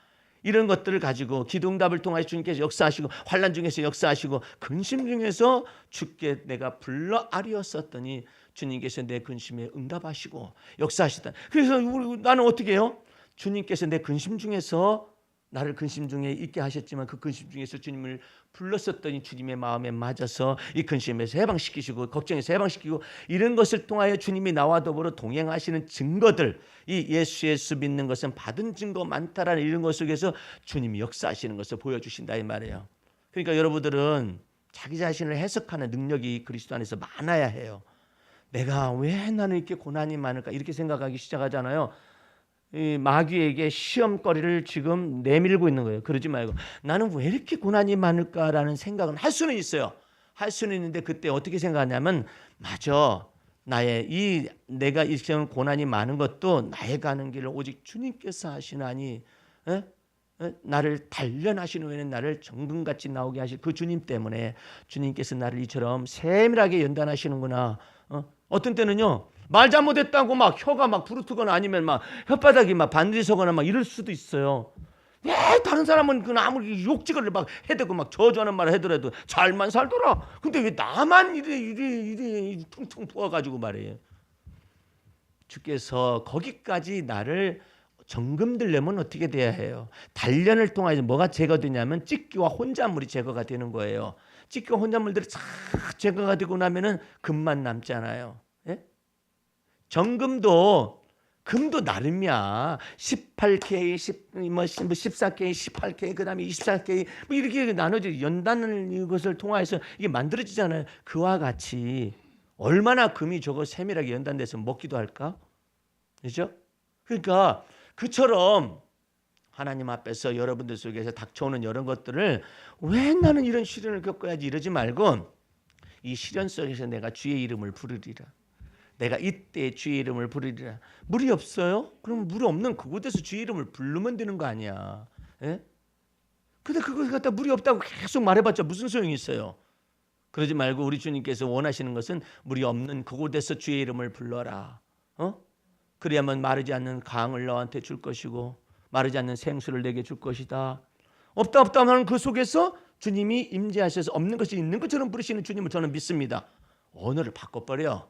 이런 것들을 가지고 기도응답을 통하여 주님께서 역사하시고 환난 중에서 역사하시고 근심 중에서 주께 내가 불러 아뢰었었더니 주님께서 내 근심에 응답하시고 역사하시다. 그래서 나는 어떻게 해요? 주님께서 내 근심 중에서 나를 근심 중에 있게 하셨지만 그 근심 중에서 주님을 불렀었더니 주님의 마음에 맞아서 이 근심에서 해방시키시고 걱정에서 해방시키고 이런 것을 통하여 주님이 나와 더불어 동행하시는 증거들, 이 예수 믿는 것은 받은 증거 많다라는 이런 것 속에서 주님이 역사하시는 것을 보여주신다 이 말이에요. 그러니까 여러분들은 자기 자신을 해석하는 능력이 그리스도 안에서 많아야 해요. 내가 왜 나는 이렇게 고난이 많을까 이렇게 생각하기 시작하잖아요. 이 마귀에게 시험거리를 지금 내밀고 있는 거예요. 그러지 말고 나는 왜 이렇게 고난이 많을까라는 생각은 할 수는 있어요. 할 수는 있는데 그때 어떻게 생각하냐면 맞아. 내가 이 시험 고난이 많은 것도 나의 가는 길을 오직 주님께서 하시나니 나를 단련하시는 후에는 나를 정금같이 나오게 하실 그 주님 때문에 주님께서 나를 이처럼 세밀하게 연단하시는구나. 어떤 때는요. 말 잘못했다고 막 혀가 막 부르트거나 아니면 막 혓바닥이 막 반드시 서거나 막 이럴 수도 있어요. 왜 다른 사람은 그냥 아무리 욕지거리를 막 해대고 막 저주하는 말을 하더라도 잘만 살더라. 근데 왜 나만 이래 퉁퉁 부어가지고 말이에요. 주께서 거기까지 나를 정금 들려면 어떻게 돼야 해요? 단련을 통해서 뭐가 제거되냐면 찢기와 혼잣물이 제거가 되는 거예요. 찢기와 혼잣물들이 싹 제거가 되고 나면은 금만 남잖아요. 예? 금도 나름이야. 18K, 14K, 18K, 그다음에 24K 뭐 이렇게 나눠져 연단을 이것을 통해서 이게 만들어지잖아요. 그와 같이 얼마나 금이 저거 세밀하게 연단돼서 먹기도 할까? 그렇죠? 그러니까 그처럼 하나님 앞에서 여러분들 속에서 닥쳐오는 이런 것들을 왜 나는 이런 시련을 겪어야지 이러지 말고 이 시련 속에서 내가 주의 이름을 부르리라. 내가 이때 주의 이름을 부르리라. 물이 없어요? 그럼 물이 없는 그곳에서 주의 이름을 부르면 되는 거 아니야. 예? 근데 그걸 갖다 물이 없다고 계속 말해봤자 무슨 소용이 있어요. 그러지 말고 우리 주님께서 원하시는 것은 물이 없는 그곳에서 주의 이름을 불러라. 그래야만 마르지 않는 강을 너한테 줄 것이고 마르지 않는 생수를 내게 줄 것이다. 없다 하면 그 속에서 주님이 임재하셔서 없는 것이 있는 것처럼 부르시는 주님을 저는 믿습니다. 언어를 바꿔버려.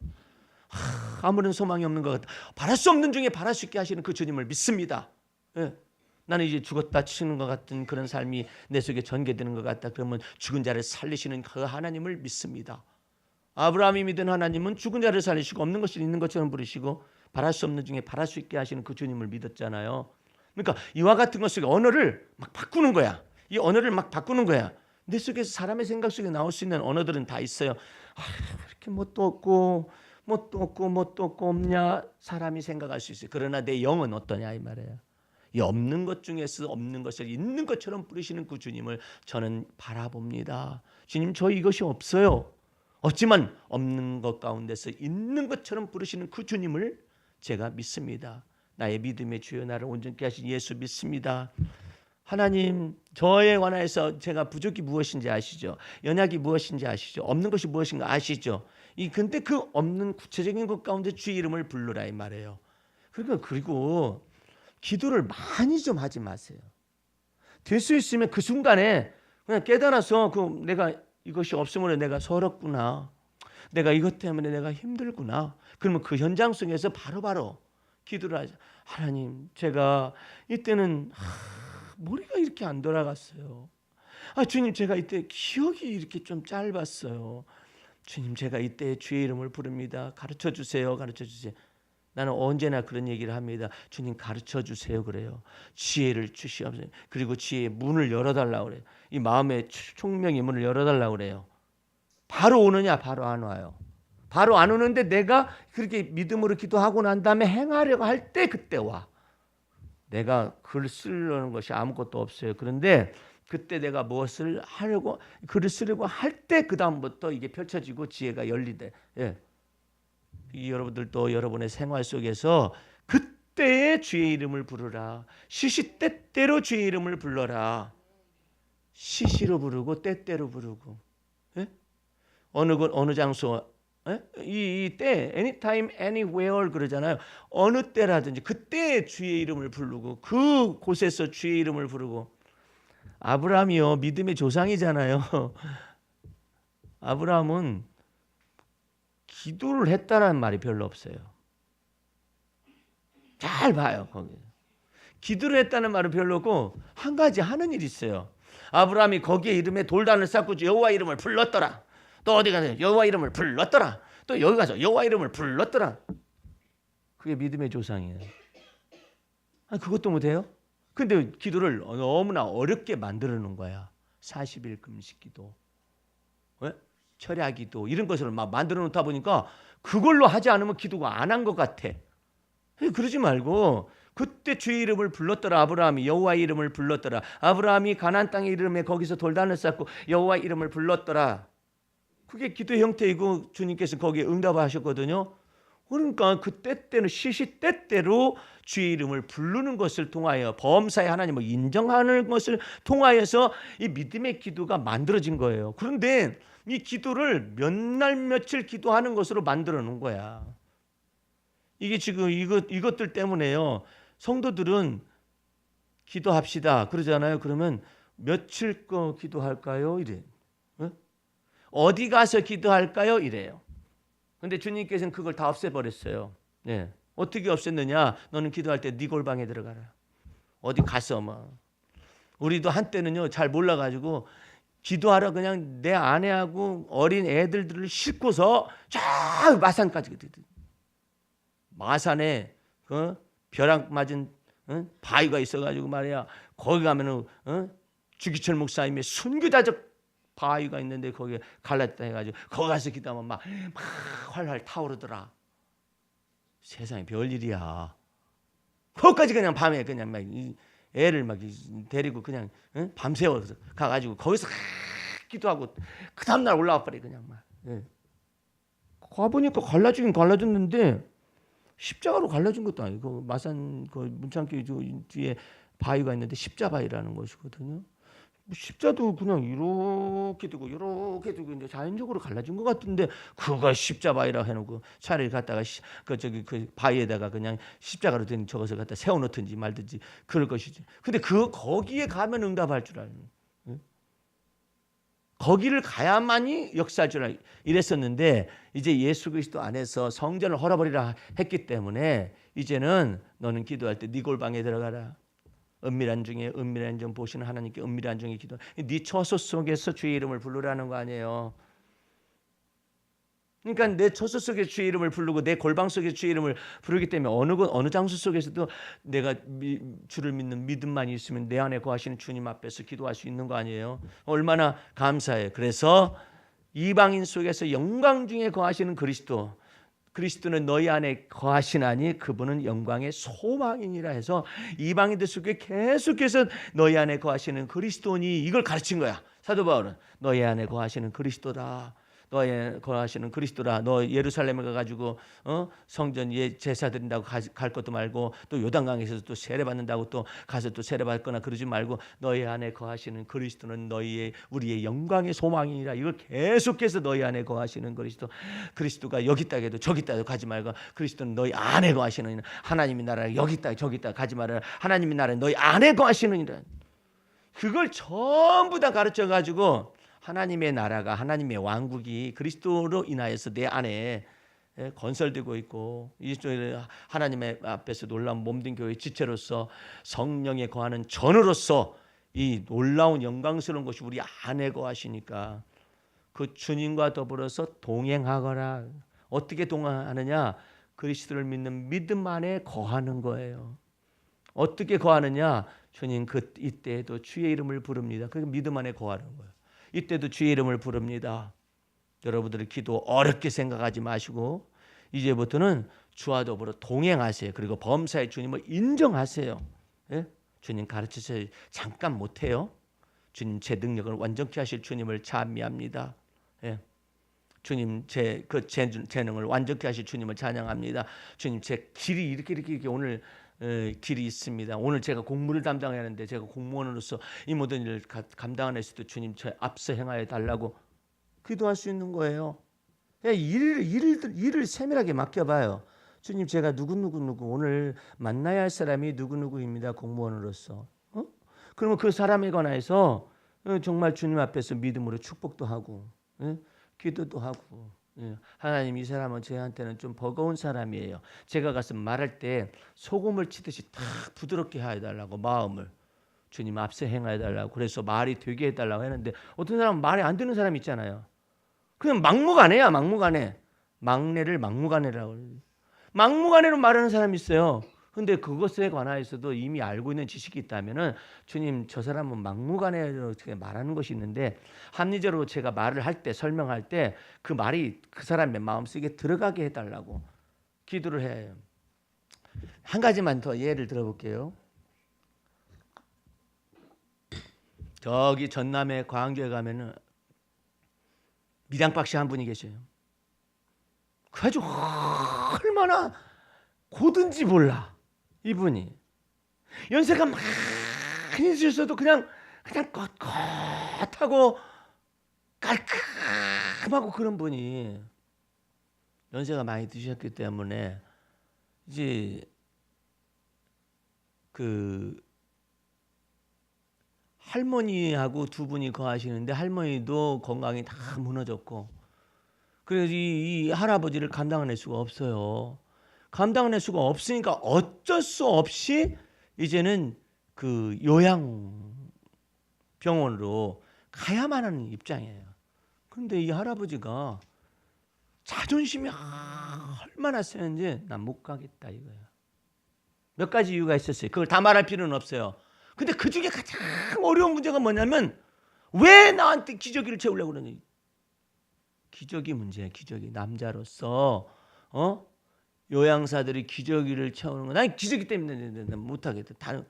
아무런 소망이 없는 것 같다. 바랄 수 없는 중에 바랄 수 있게 하시는 그 주님을 믿습니다. 예. 나는 이제 죽었다 치는 것 같은 그런 삶이 내 속에 전개되는 것 같다. 그러면 죽은 자를 살리시는 그 하나님을 믿습니다. 아브라함이 믿은 하나님은 죽은 자를 살리시고 없는 것이 있는 것처럼 부르시고 바랄 수 없는 중에 바랄 수 있게 하시는 그 주님을 믿었잖아요. 그러니까 이와 같은 것 속에 언어를 막 바꾸는 거야. 이 언어를 막 바꾸는 거야. 내 속에서 사람의 생각 속에 나올 수 있는 언어들은 다 있어요. 이렇게 뭣도 없고 없냐 사람이 생각할 수 있어요. 그러나 내 영은 어떠냐 이 말이에요. 이 없는 것 중에서 없는 것을 있는 것처럼 부르시는 그 주님을 저는 바라봅니다. 주님 저 이것이 없어요. 없지만 없는 것 가운데서 있는 것처럼 부르시는 그 주님을 제가 믿습니다. 나의 믿음의 주여 나를 온전케 하신 예수 믿습니다. 하나님 저에 관하여서 제가 부족이 무엇인지 아시죠? 연약이 무엇인지 아시죠? 없는 것이 무엇인가 아시죠? 근데 그 없는 구체적인 것 가운데 주의 이름을 부르라 이 말이에요. 그리고 기도를 많이 좀 하지 마세요. 될 수 있으면 그 순간에 그냥 깨달아서 내가 이것이 없으므로 내가 서럽구나. 내가 이것 때문에 내가 힘들구나. 그러면 그 현장 속에서 바로바로 기도를 하자. 하나님 제가 이때는 머리가 이렇게 안 돌아갔어요. 주님 제가 이때 기억이 이렇게 좀 짧았어요. 주님 제가 이때 주의 이름을 부릅니다. 가르쳐 주세요. 나는 언제나 그런 얘기를 합니다. 주님 가르쳐 주세요 그래요. 지혜를 주시옵소서. 그리고 지혜의 문을 열어달라고 그래요. 이 마음의 총명의 문을 열어달라고 그래요. 바로 오느냐 바로 안 와요. 바로 안 오는데 내가 그렇게 믿음으로 기도하고 난 다음에 행하려고 할 때 그때 와. 내가 글 쓰려는 것이 아무것도 없어요. 그런데 그때 내가 무엇을 하려고 글을 쓰려고 할 때 그 다음부터 이게 펼쳐지고 지혜가 열리대. 예. 이 여러분들도 여러분의 생활 속에서 그때의 주의 이름을 부르라. 시시때때로 주의 이름을 불러라. 시시로 부르고 때때로 부르고. 예? 어느 장소 이 때 anytime anywhere 그러잖아요. 어느 때라든지 그때 주의 이름을 부르고 그 곳에서 주의 이름을 부르고. 아브라함이요 믿음의 조상이잖아요. 아브라함은 기도를 했다라는 말이 별로 없어요. 잘 봐요. 거기 기도를 했다는 말은 별로 없고 한 가지 하는 일이 있어요. 아브라함이 거기에 이름에 돌단을 쌓고 여호와 이름을 불렀더라. 또 어디 가서 여호와 이름을 불렀더라. 또 여기 가서 여호와 이름을 불렀더라. 그게 믿음의 조상이에요. 그것도 못해요? 근데 기도를 너무나 어렵게 만들어 놓은 거야. 40일 금식 기도, 철야 기도 이런 것을 막 만들어 놓다 보니까 그걸로 하지 않으면 기도가 안 한 것 같아. 그러지 말고 그때 주의 이름을 불렀더라. 아브라함이 여호와의 이름을 불렀더라. 아브라함이 가나안 땅의 이름에 거기서 돌단을 쌓고 여호와의 이름을 불렀더라. 그게 기도의 형태이고 주님께서 거기에 응답하셨거든요. 그러니까 그 때때는 시시때때로 주의 이름을 부르는 것을 통하여 범사에 하나님을 인정하는 것을 통하여서 이 믿음의 기도가 만들어진 거예요. 그런데 이 기도를 몇 날 며칠 기도하는 것으로 만들어 놓은 거야. 이게 지금 이것들 때문에요. 성도들은 기도합시다 그러잖아요. 그러면 며칠 거 기도할까요? 이래. 어디 가서 기도할까요? 이래요. 근데 주님께서는 그걸 다 없애버렸어요. 네. 어떻게 없앴느냐? 너는 기도할 때 네 골방에 들어가라. 어디 가서 뭐. 우리도 한때는요 잘 몰라가지고 기도하러 그냥 내 아내하고 어린 애들을 싣고서 저 마산까지. 마산에 벼락 맞은 바위가 있어가지고 말이야. 거기 가면은 주기철 목사님의 순교자적 바위가 있는데 거기에 갈랐다 해가지고 거기 가서 기도하면 막 활활 타오르더라. 세상에 별일이야. 거기까지 그냥 밤에 그냥 막 애를 막 데리고 그냥 밤새워서 가가지고 거기서 기도하고 그 다음날 올라와 버려 그냥 막. 가보니까 갈라지긴 갈라졌는데 십자가로 갈라진 것도 아니고 마산 그 문창길 뒤에 바위가 있는데 십자바위라는 것이거든요. 십자도 그냥 이렇게 두고 이제 자연적으로 갈라진 것 같은데 그거 십자바위라 해놓고 차라리 갖다가 그 바위에다가 그냥 십자가로 된 저것을 갖다 세워놓든지 말든지 그럴 것이지. 근데 거기에 가면 응답할 줄 알고 거기를 가야만이 역사할 줄 알고 이랬었는데 이제 예수 그리스도 안에서 성전을 헐어버리라 했기 때문에 이제는 너는 기도할 때 네 골방에 들어가라. 은밀한 중에 은밀한 점 보시는 하나님께 은밀한 중에 기도. 네 처소 속에서 주의 이름을 부르라는 거 아니에요. 그러니까 내 처소 속에 주의 이름을 부르고 내 골방 속에 주의 이름을 부르기 때문에 어느 장소 속에서도 내가 주를 믿는 믿음만 있으면 내 안에 거하시는 주님 앞에서 기도할 수 있는 거 아니에요. 얼마나 감사해요. 그래서 이방인 속에서 영광 중에 거하시는 그리스도는 너희 안에 거하시나니 그분은 영광의 소망이니라 해서 이방인들 속에 계속해서 너희 안에 거하시는 그리스도니 이걸 가르친 거야. 사도 바울은 너희 안에 거하시는 그리스도다. 너희 거하시는 그리스도라. 너 예루살렘에 가가지고 성전 제사 드린다고 갈 것도 말고 또 요단강에서 또 세례 받는다고 또 가서 또 세례 받거나 그러지 말고 너희 안에 거하시는 그리스도는 우리의 영광의 소망이니라. 이걸 계속해서 너희 안에 거하시는 그리스도가 여기 있다 해도 저기 있다 가지 말고 그리스도는 너희 안에 거하시는 하나님의 나라에 여기 있다 저기 있다 가지 말아라. 하나님의 나라에 너희 안에 거하시느니라. 그걸 전부 다 가르쳐 가지고 하나님의 나라가 하나님의 왕국이 그리스도로 인하여서 내 안에 건설되고 있고 하나님의 앞에서 놀라운 몸된 교회의 지체로서 성령에 거하는 전으로서 이 놀라운 영광스러운 것이 우리 안에 거하시니까 그 주님과 더불어서 동행하거라. 어떻게 동행하느냐? 그리스도를 믿는 믿음 안에 거하는 거예요. 어떻게 거하느냐? 주님 이때에도 주의 이름을 부릅니다. 그 믿음 안에 거하는 거예요. 이때도 주의 이름을 부릅니다. 여러분들의 기도 어렵게 생각하지 마시고 이제부터는 주와 더불어 동행하세요. 그리고 범사의 주님을 인정하세요. 예? 주님 가르치세요. 잠깐 못해요. 주님 제 능력을 완전케 하실 주님을 찬미합니다. 예. 주님 제 재능을 완전케 하실 주님을 찬양합니다. 주님 제 길이 이렇게 오늘 길이 있습니다. 오늘 제가 공무를 담당해야 하는데 제가 공무원으로서 이 모든 일을 감당하는 수도 주님 저 앞서 행하여 달라고 기도할 수 있는 거예요. 일을 세밀하게 맡겨봐요. 주님 제가 누구 오늘 만나야 할 사람이 누구입니다. 공무원으로서. 그러면 그 사람에 관해서 정말 주님 앞에서 믿음으로 축복도 하고 기도도 하고 하나님 이 사람은 저한테는 좀 버거운 사람이에요. 제가 가서 말할 때 소금을 치듯이 탁 부드럽게 해달라고 마음을 주님 앞서 행해달라고 그래서 말이 되게 해달라고 했는데 어떤 사람은 말이 안 되는 사람이 있잖아요. 그냥 막무가내야 막무가내. 막내를 막무가내라고 막무가내로 말하는 사람이 있어요. 근데 그것에 관하여서도 이미 알고 있는 지식이 있다면은 주님 저 사람은 막무가내로 말하는 것이 있는데 합리적으로 제가 말을 할 때 설명할 때 그 말이 그 사람의 마음속에 들어가게 해달라고 기도를 해야 해요. 한 가지만 더 예를 들어볼게요. 저기 전남에 광교에 가면은 미량박씨 한 분이 계셔요. 그 아주 얼마나 고든지 몰라. 이분이 연세가 많이 있으셔도 그냥 꼿꼿하고 깔끔하고 그런 분이 연세가 많이 드셨기 때문에 이제 그 할머니하고 두 분이 거하시는데 할머니도 건강이 다 무너졌고 그래서 이 할아버지를 감당할 수가 없어요. 감당할 수가 없으니까 어쩔 수 없이 이제는 그 요양병원으로 가야만 하는 입장이에요. 그런데 이 할아버지가 자존심이 얼마나 세는지 난 못 가겠다 이거야. 몇 가지 이유가 있었어요. 그걸 다 말할 필요는 없어요. 근데 그 중에 가장 어려운 문제가 뭐냐면 왜 나한테 기저귀를 채우려고 그러니? 기저귀 문제야. 기저귀. 남자로서 요양사들이 기저귀를 채우는 거. 난 기저귀 때문에 못하겠다. 다른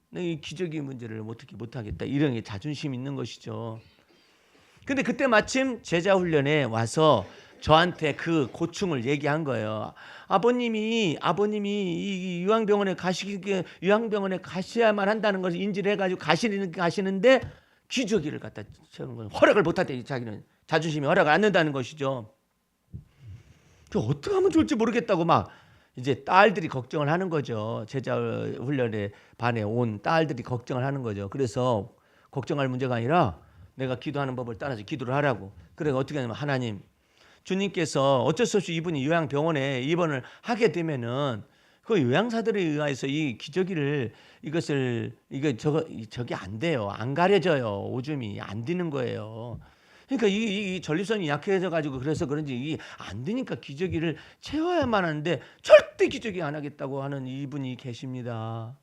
내가 이 기저귀 문제를 어떻게 못하겠다. 이런 게 자존심 있는 것이죠. 근데 그때 마침 제자 훈련에 와서 저한테 그 고충을 얘기한 거예요. 아버님이 이 요양병원에 가셔야만 한다는 것을 인지를 해가지고 가시는데 기저귀를 갖다 채우는 거예요. 허락을 못하대. 자기는 자존심이 허락을 안 된다는 것이죠. 어떻게 하면 좋을지 모르겠다고 막 이제 딸들이 걱정을 하는 거죠. 제자 훈련에 반에 온 딸들이 걱정을 하는 거죠. 그래서 걱정할 문제가 아니라 내가 기도하는 법을 따라서 기도를 하라고. 그래 어떻게 하냐면 하나님 주님께서 어쩔 수 없이 이분이 요양병원에 입원을 하게 되면은 그 요양사들에 의해서 이 기저귀를 저기 안 돼요. 안 가려져요. 오줌이 안 되는 거예요. 그러니까 이 전립선이 약해져 가지고 그래서 그런지 이게 안 되니까 기저귀를 채워야만 하는데 절대 기저귀 안 하겠다고 하는 이분이 계십니다.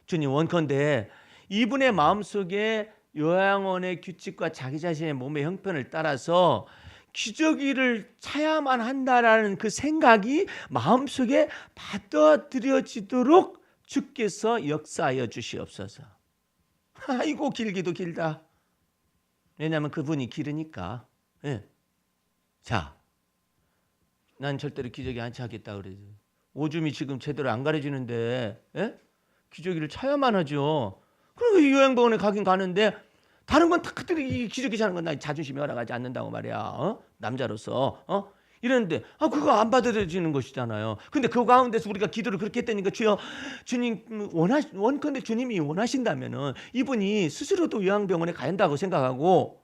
주님 원컨대 이분의 마음속에 요양원의 규칙과 자기 자신의 몸의 형편을 따라서 기저귀를 차야만 한다라는 그 생각이 마음속에 받아들여지도록 주께서 역사하여 주시옵소서. 아이고 길기도 길다. 왜냐하면 그분이 길으니까. 예. 자, 난 절대로 기저귀 안 차겠다 그러죠. 오줌이 지금 제대로 안 가려지는데 기저귀를 차야만 하죠. 그리고 요양병원에 가긴 가는데 다른 건 다 그들이 기저귀 차는 건 나 자존심이 허락하지 않는다고 말이야. 남자로서 이랬는데 그거 안 받아들여지는 것이잖아요. 근데 그 가운데서 우리가 기도를 그렇게 했다니까 주님 원컨대 주님이 원하신다면은 이분이 스스로도 요양병원에 가야 한다고 생각하고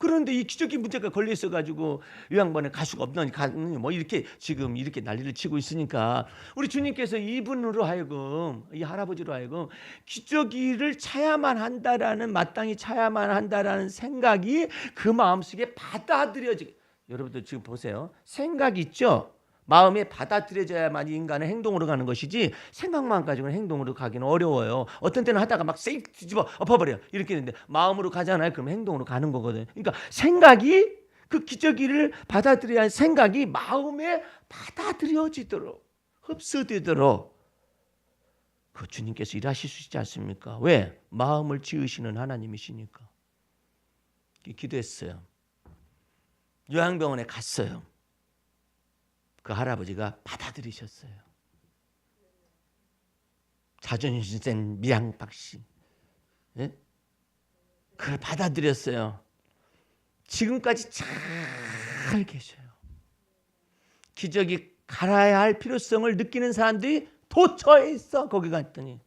그런데 이 기저귀 문제가 걸려 있어 가지고 요양병원에 갈 수가 없는 뭐 이렇게 지금 이렇게 난리를 치고 있으니까 우리 주님께서 이분으로 하여금 이 할아버지로 하여금 기저귀를 차야만 한다라는 마땅히 차야만 한다라는 생각이 그 마음속에 받아들여지게. 여러분들 지금 보세요. 생각이 있죠. 마음에 받아들여져야만 인간은 행동으로 가는 것이지 생각만 가지고는 행동으로 가기는 어려워요. 어떤 때는 하다가 막 세익 뒤집어 엎어버려요. 이렇게 되는데 마음으로 가잖아요. 그럼 행동으로 가는 거거든요. 그러니까 생각이 그 기저귀를 받아들여야 할 생각이 마음에 받아들여지도록 흡수되도록 그 주님께서 일하실 수 있지 않습니까? 왜? 마음을 지으시는 하나님이시니까. 기도했어요. 요양병원에 갔어요. 그 할아버지가 받아들이셨어요. 자존심 센 미양박씨. 예? 그걸 받아들였어요. 지금까지 잘 계셔요. 기저귀 갈아야 할 필요성을 느끼는 사람들이 도처에 있어. 거기 갔더니.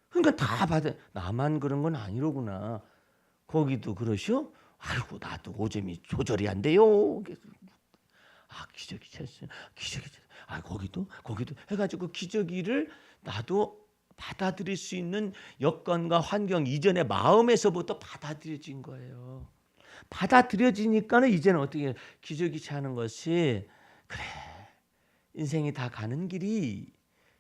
그러니까 다 받아. 나만 그런 건 아니로구나. 거기도 그러시오? 아이고 나도 오줌이 조절이 안 돼요. 기저귀 쳤어요. 기저귀 거기도 해가지고 기저귀를 나도 받아들일 수 있는 여건과 환경 이전의 마음에서부터 받아들여진 거예요. 받아들여지니까는 이제는 어떻게 기저귀 차는 것이 그래 인생이 다 가는 길이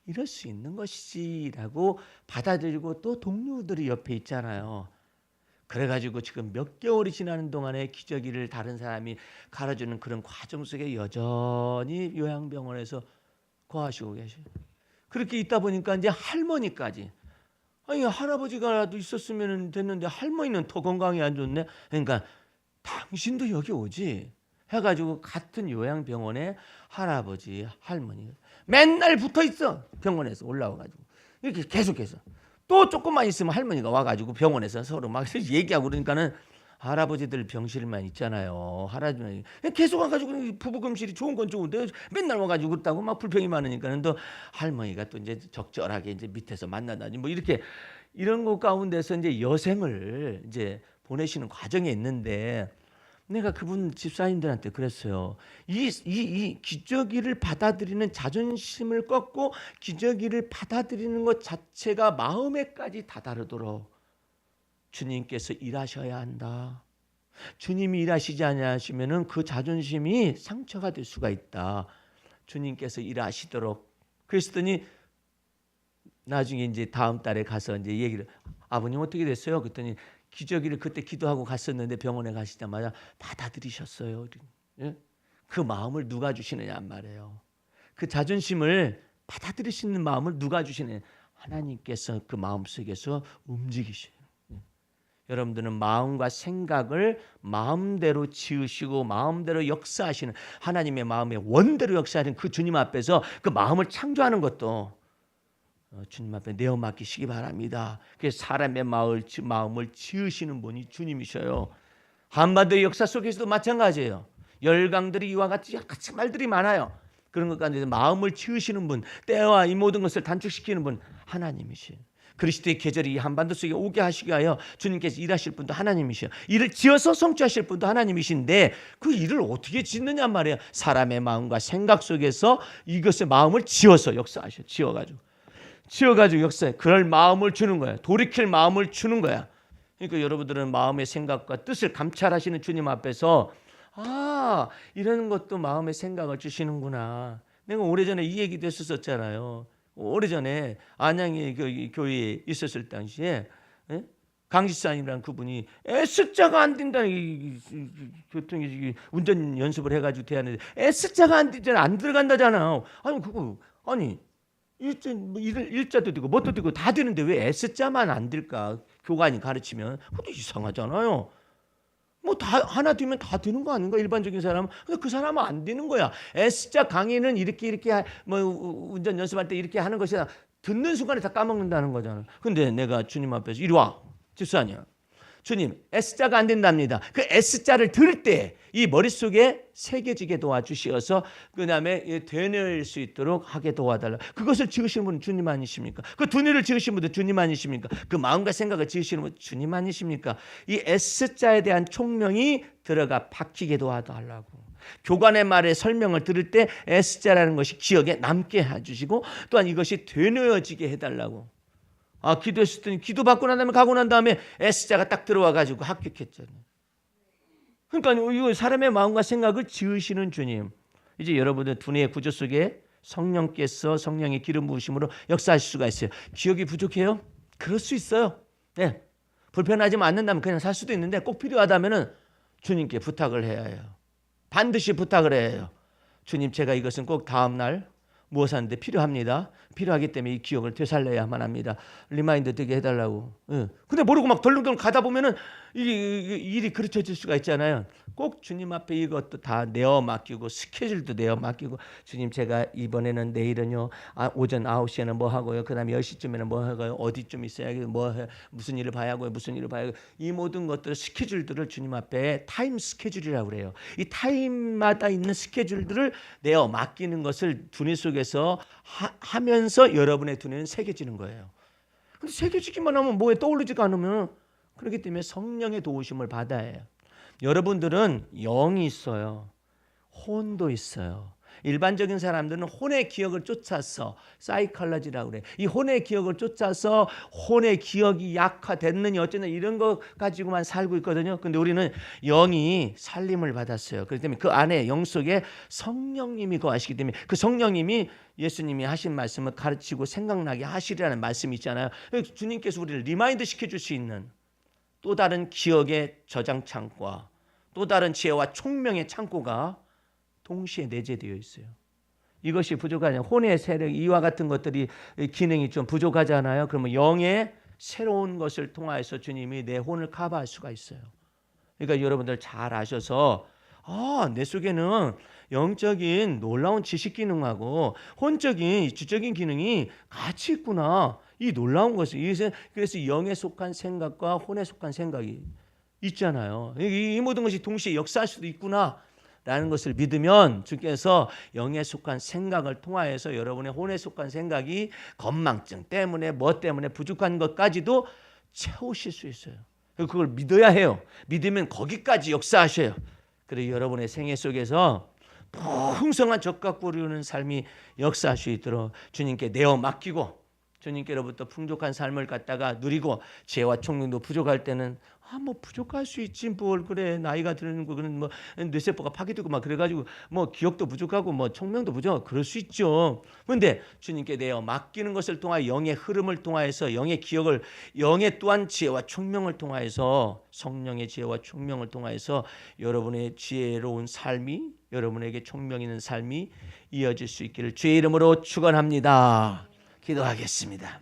이럴 수 있는 것이지라고 받아들이고 또 동료들이 옆에 있잖아요. 그래가지고 지금 몇 개월이 지나는 동안에 기저귀를 다른 사람이 갈아주는 그런 과정 속에 여전히 요양병원에서 거하시고 계셔요. 그렇게 있다 보니까 이제 할머니까지 아니 할아버지가라도 있었으면 됐는데 할머니는 더 건강이 안 좋네. 그러니까 당신도 여기 오지 해가지고 같은 요양병원에 할아버지 할머니 맨날 붙어 있어. 병원에서 올라와가지고 이렇게 계속해서 또 조금만 있으면 할머니가 와가지고 병원에서 서로 막 얘기하고 그러니까는 할아버지들 병실만 있잖아요. 할아버지 계속 와가지고 부부금실이 좋은 건 좋은데 맨날 와가지고 그렇다고 막 불평이 많으니까는 또 할머니가 또 이제 적절하게 이제 밑에서 만나다니 뭐 이렇게 이런 것 가운데서 이제 여생을 이제 보내시는 과정에 있는데 내가 그분 집사님들한테 그랬어요. 이 기저귀를 받아들이는 자존심을 꺾고 기저귀를 받아들이는 것 자체가 마음에까지 다다르도록 주님께서 일하셔야 한다. 주님이 일하시지 않으시면은 그 자존심이 상처가 될 수가 있다. 주님께서 일하시도록 그랬더니 나중에 이제 다음 달에 가서 이제 얘기를 아버님 어떻게 됐어요? 그랬더니 기저귀를 그때 기도하고 갔었는데 병원에 가시자마자 받아들이셨어요. 예? 그 마음을 누가 주시느냐 말이에요. 그 자존심을 받아들이시는 마음을 누가 주시느냐. 하나님께서 그 마음속에서 움직이셔요. 여러분들은 마음과 생각을 마음대로 지으시고 마음대로 역사하시는 하나님의 마음의 원대로 역사하는 그 주님 앞에서 그 마음을 창조하는 것도 주님 앞에 내어 맡기시기 바랍니다. 그래서 사람의 마음을 지으시는 분이 주님이셔요. 한반도의 역사 속에서도 마찬가지예요. 열강들이 이와 같이 말들이 많아요. 그런 것 가운데 마음을 지으시는 분, 때와 이 모든 것을 단축시키는 분 하나님이시에요. 그리스도의 계절이 이 한반도 속에 오게 하시기 위하여 주님께서 일하실 분도 하나님이시요. 일을 지어서 성취하실 분도 하나님이신데 그 일을 어떻게 짓느냐 말이에요. 사람의 마음과 생각 속에서 이것의 마음을 지어서 역사하셔. 지어가지고 역사해. 그럴 마음을 주는 거야. 돌이킬 마음을 주는 거야. 그러니까 여러분들은 마음의 생각과 뜻을 감찰하시는 주님 앞에서 이런 것도 마음의 생각을 주시는구나. 내가 오래전에 이 얘기도 했었잖아요. 오래전에 안양의 교회에 있었을 당시에 강지사님이라는 그분이 S자가 안 된다. 교통이 운전 연습을 해가지고 대하는데 S자가 안 되잖아. 안 들어간다잖아. 아니 일자도 되고 뭣도 되고 다 되는데 왜 S자만 안 될까? 교관이 가르치면 그것도 이상하잖아요. 뭐 다 하나 되면 다 되는 거 아닌가? 일반적인 사람은. 근데 그 사람은 안 되는 거야. S자 강의는 이렇게 뭐 운전 연습할 때 이렇게 하는 것이 듣는 순간에 다 까먹는다는 거잖아. 근데 내가 주님 앞에서 이리 와. 집사님. 주님, S자가 안 된답니다. 그 S자를 들을 때 이 머릿속에 새겨지게 도와주시어서 그다음에 되뇌일 수 있도록 하게 도와달라. 그것을 지으시는 분은 주님 아니십니까? 그 두뇌를 지으신 분도 주님 아니십니까? 그 마음과 생각을 지으시는 분은 주님 아니십니까? 이 S자에 대한 총명이 들어가 박히게 도와달라고. 교관의 말에 설명을 들을 때 S자라는 것이 기억에 남게 해주시고 또한 이것이 되뇌어지게 해달라고. 기도했을 때 기도 받고 난 다음에 가고 난 다음에 S자가 딱 들어와가지고 합격했잖아요. 그러니까 이거 사람의 마음과 생각을 지으시는 주님. 이제 여러분들 두뇌의 구조 속에 성령께서 성령의 기름 부으심으로 역사하실 수가 있어요. 기억이 부족해요? 그럴 수 있어요. 네. 불편하지만 않는다면 그냥 살 수도 있는데 꼭 필요하다면은 주님께 부탁을 해야 해요. 반드시 부탁을 해야 해요. 주님, 제가 이것은 꼭 다음날 무엇하는데 필요합니다. 필요하기 때문에 이 기억을 되살려야만 합니다. 리마인드 되게 해달라고. 근데 모르고 막 덜렁덜렁 가다 보면은 일이 그르쳐질 수가 있잖아요. 꼭 주님 앞에 이것도 다 내어 맡기고 스케줄도 내어 맡기고, 주님, 제가 이번에는 내일은요 오전 9시에는 뭐 하고요, 그 다음에 10시쯤에는 뭐 하고요, 어디쯤 있어야 무슨 일을 봐야 하고요, 무슨 일을 봐야 하고요. 이 모든 것들 스케줄들을 주님 앞에 타임 스케줄이라고 그래요. 이 타임마다 있는 스케줄들을 내어 맡기는 것을 두뇌 속에서 하면서 여러분의 두뇌는 새겨지는 거예요. 근데 새겨지기만 하면 뭐에 떠오르지가 않으면, 그렇기 때문에 성령의 도우심을 받아야 해요. 여러분들은 영이 있어요. 혼도 있어요. 일반적인 사람들은 혼의 기억을 쫓아서, 사이컬러지라고 그래. 이 혼의 기억을 쫓아서 혼의 기억이 약화됐느니 어쩌냐 이런 거 가지고만 살고 있거든요. 근데 우리는 영이 살림을 받았어요. 그렇기 때문에 그 안에 영 속에 성령님이 거하시기 때문에 그 성령님이 예수님이 하신 말씀을 가르치고 생각나게 하시리라는 말씀이 있잖아요. 주님께서 우리를 리마인드 시켜줄 수 있는 또 다른 기억의 저장 창고와 또 다른 지혜와 총명의 창고가 동시에 내재되어 있어요. 이것이 부족하냐, 혼의 세력, 이와 같은 것들이 기능이 좀 부족하잖아요. 그러면 영의 새로운 것을 통하여서 주님이 내 혼을 커버할 수가 있어요. 그러니까 여러분들 잘 아셔서, 내 속에는 영적인 놀라운 지식 기능하고 혼적인 주적인 기능이 같이 있구나. 이 놀라운 것을, 그래서 영에 속한 생각과 혼에 속한 생각이 있잖아요. 이 모든 것이 동시에 역사할 수도 있구나 라는 것을 믿으면 주께서 영에 속한 생각을 통하여서 여러분의 혼에 속한 생각이 건망증 때문에 뭐 때문에 부족한 것까지도 채우실 수 있어요. 그걸 믿어야 해요. 믿으면 거기까지 역사하셔요. 그리고 여러분의 생애 속에서 풍성한 적과 이루는 삶이 역사할 수 있도록 주님께 내어 맡기고, 주님께로부터 풍족한 삶을 갖다가 누리고, 지혜와 총명도 부족할 때는 뭐 부족할 수 있지, 뭘 그래, 나이가 드는 거, 그런 뭐 뇌세포가 파괴되고 막 그래가지고 뭐 기억도 부족하고 뭐 총명도 부족하고 그럴 수 있죠. 그런데 주님께 내어 맡기는 것을 통하여 영의 흐름을 통하여서 영의 기억을, 영의 또한 지혜와 총명을 통하여서, 성령의 지혜와 총명을 통하여서 여러분의 지혜로운 삶이, 여러분에게 총명 있는 삶이 이어질 수 있기를 주의 이름으로 축원합니다. 기도하겠습니다.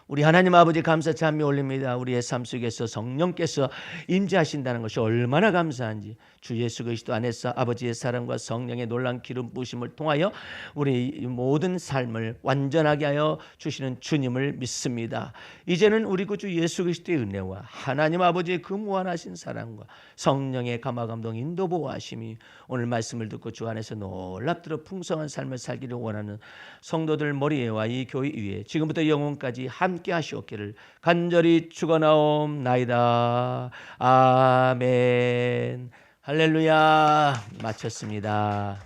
우리 하나님 아버지 감사 찬미 올립니다. 우리의 삶 속에서 성령께서 임재하신다는 것이 얼마나 감사한지, 주 예수 그리스도 안에서 아버지의 사랑과 성령의 놀라운 기름 부으심을 통하여 우리 모든 삶을 완전하게 하여 주시는 주님을 믿습니다. 이제는 우리 구주 예수 그리스도의 은혜와 하나님 아버지의 그 무한하신 사랑과 성령의 감화감동 인도 보호하심이 오늘 말씀을 듣고 주 안에서 놀랍도록 풍성한 삶을 살기를 원하는 성도들 머리에와 이 교회 위에 지금부터 영원까지 함께 하시옵기를 간절히 축원하옵나이다. 아멘. 할렐루야. 마쳤습니다.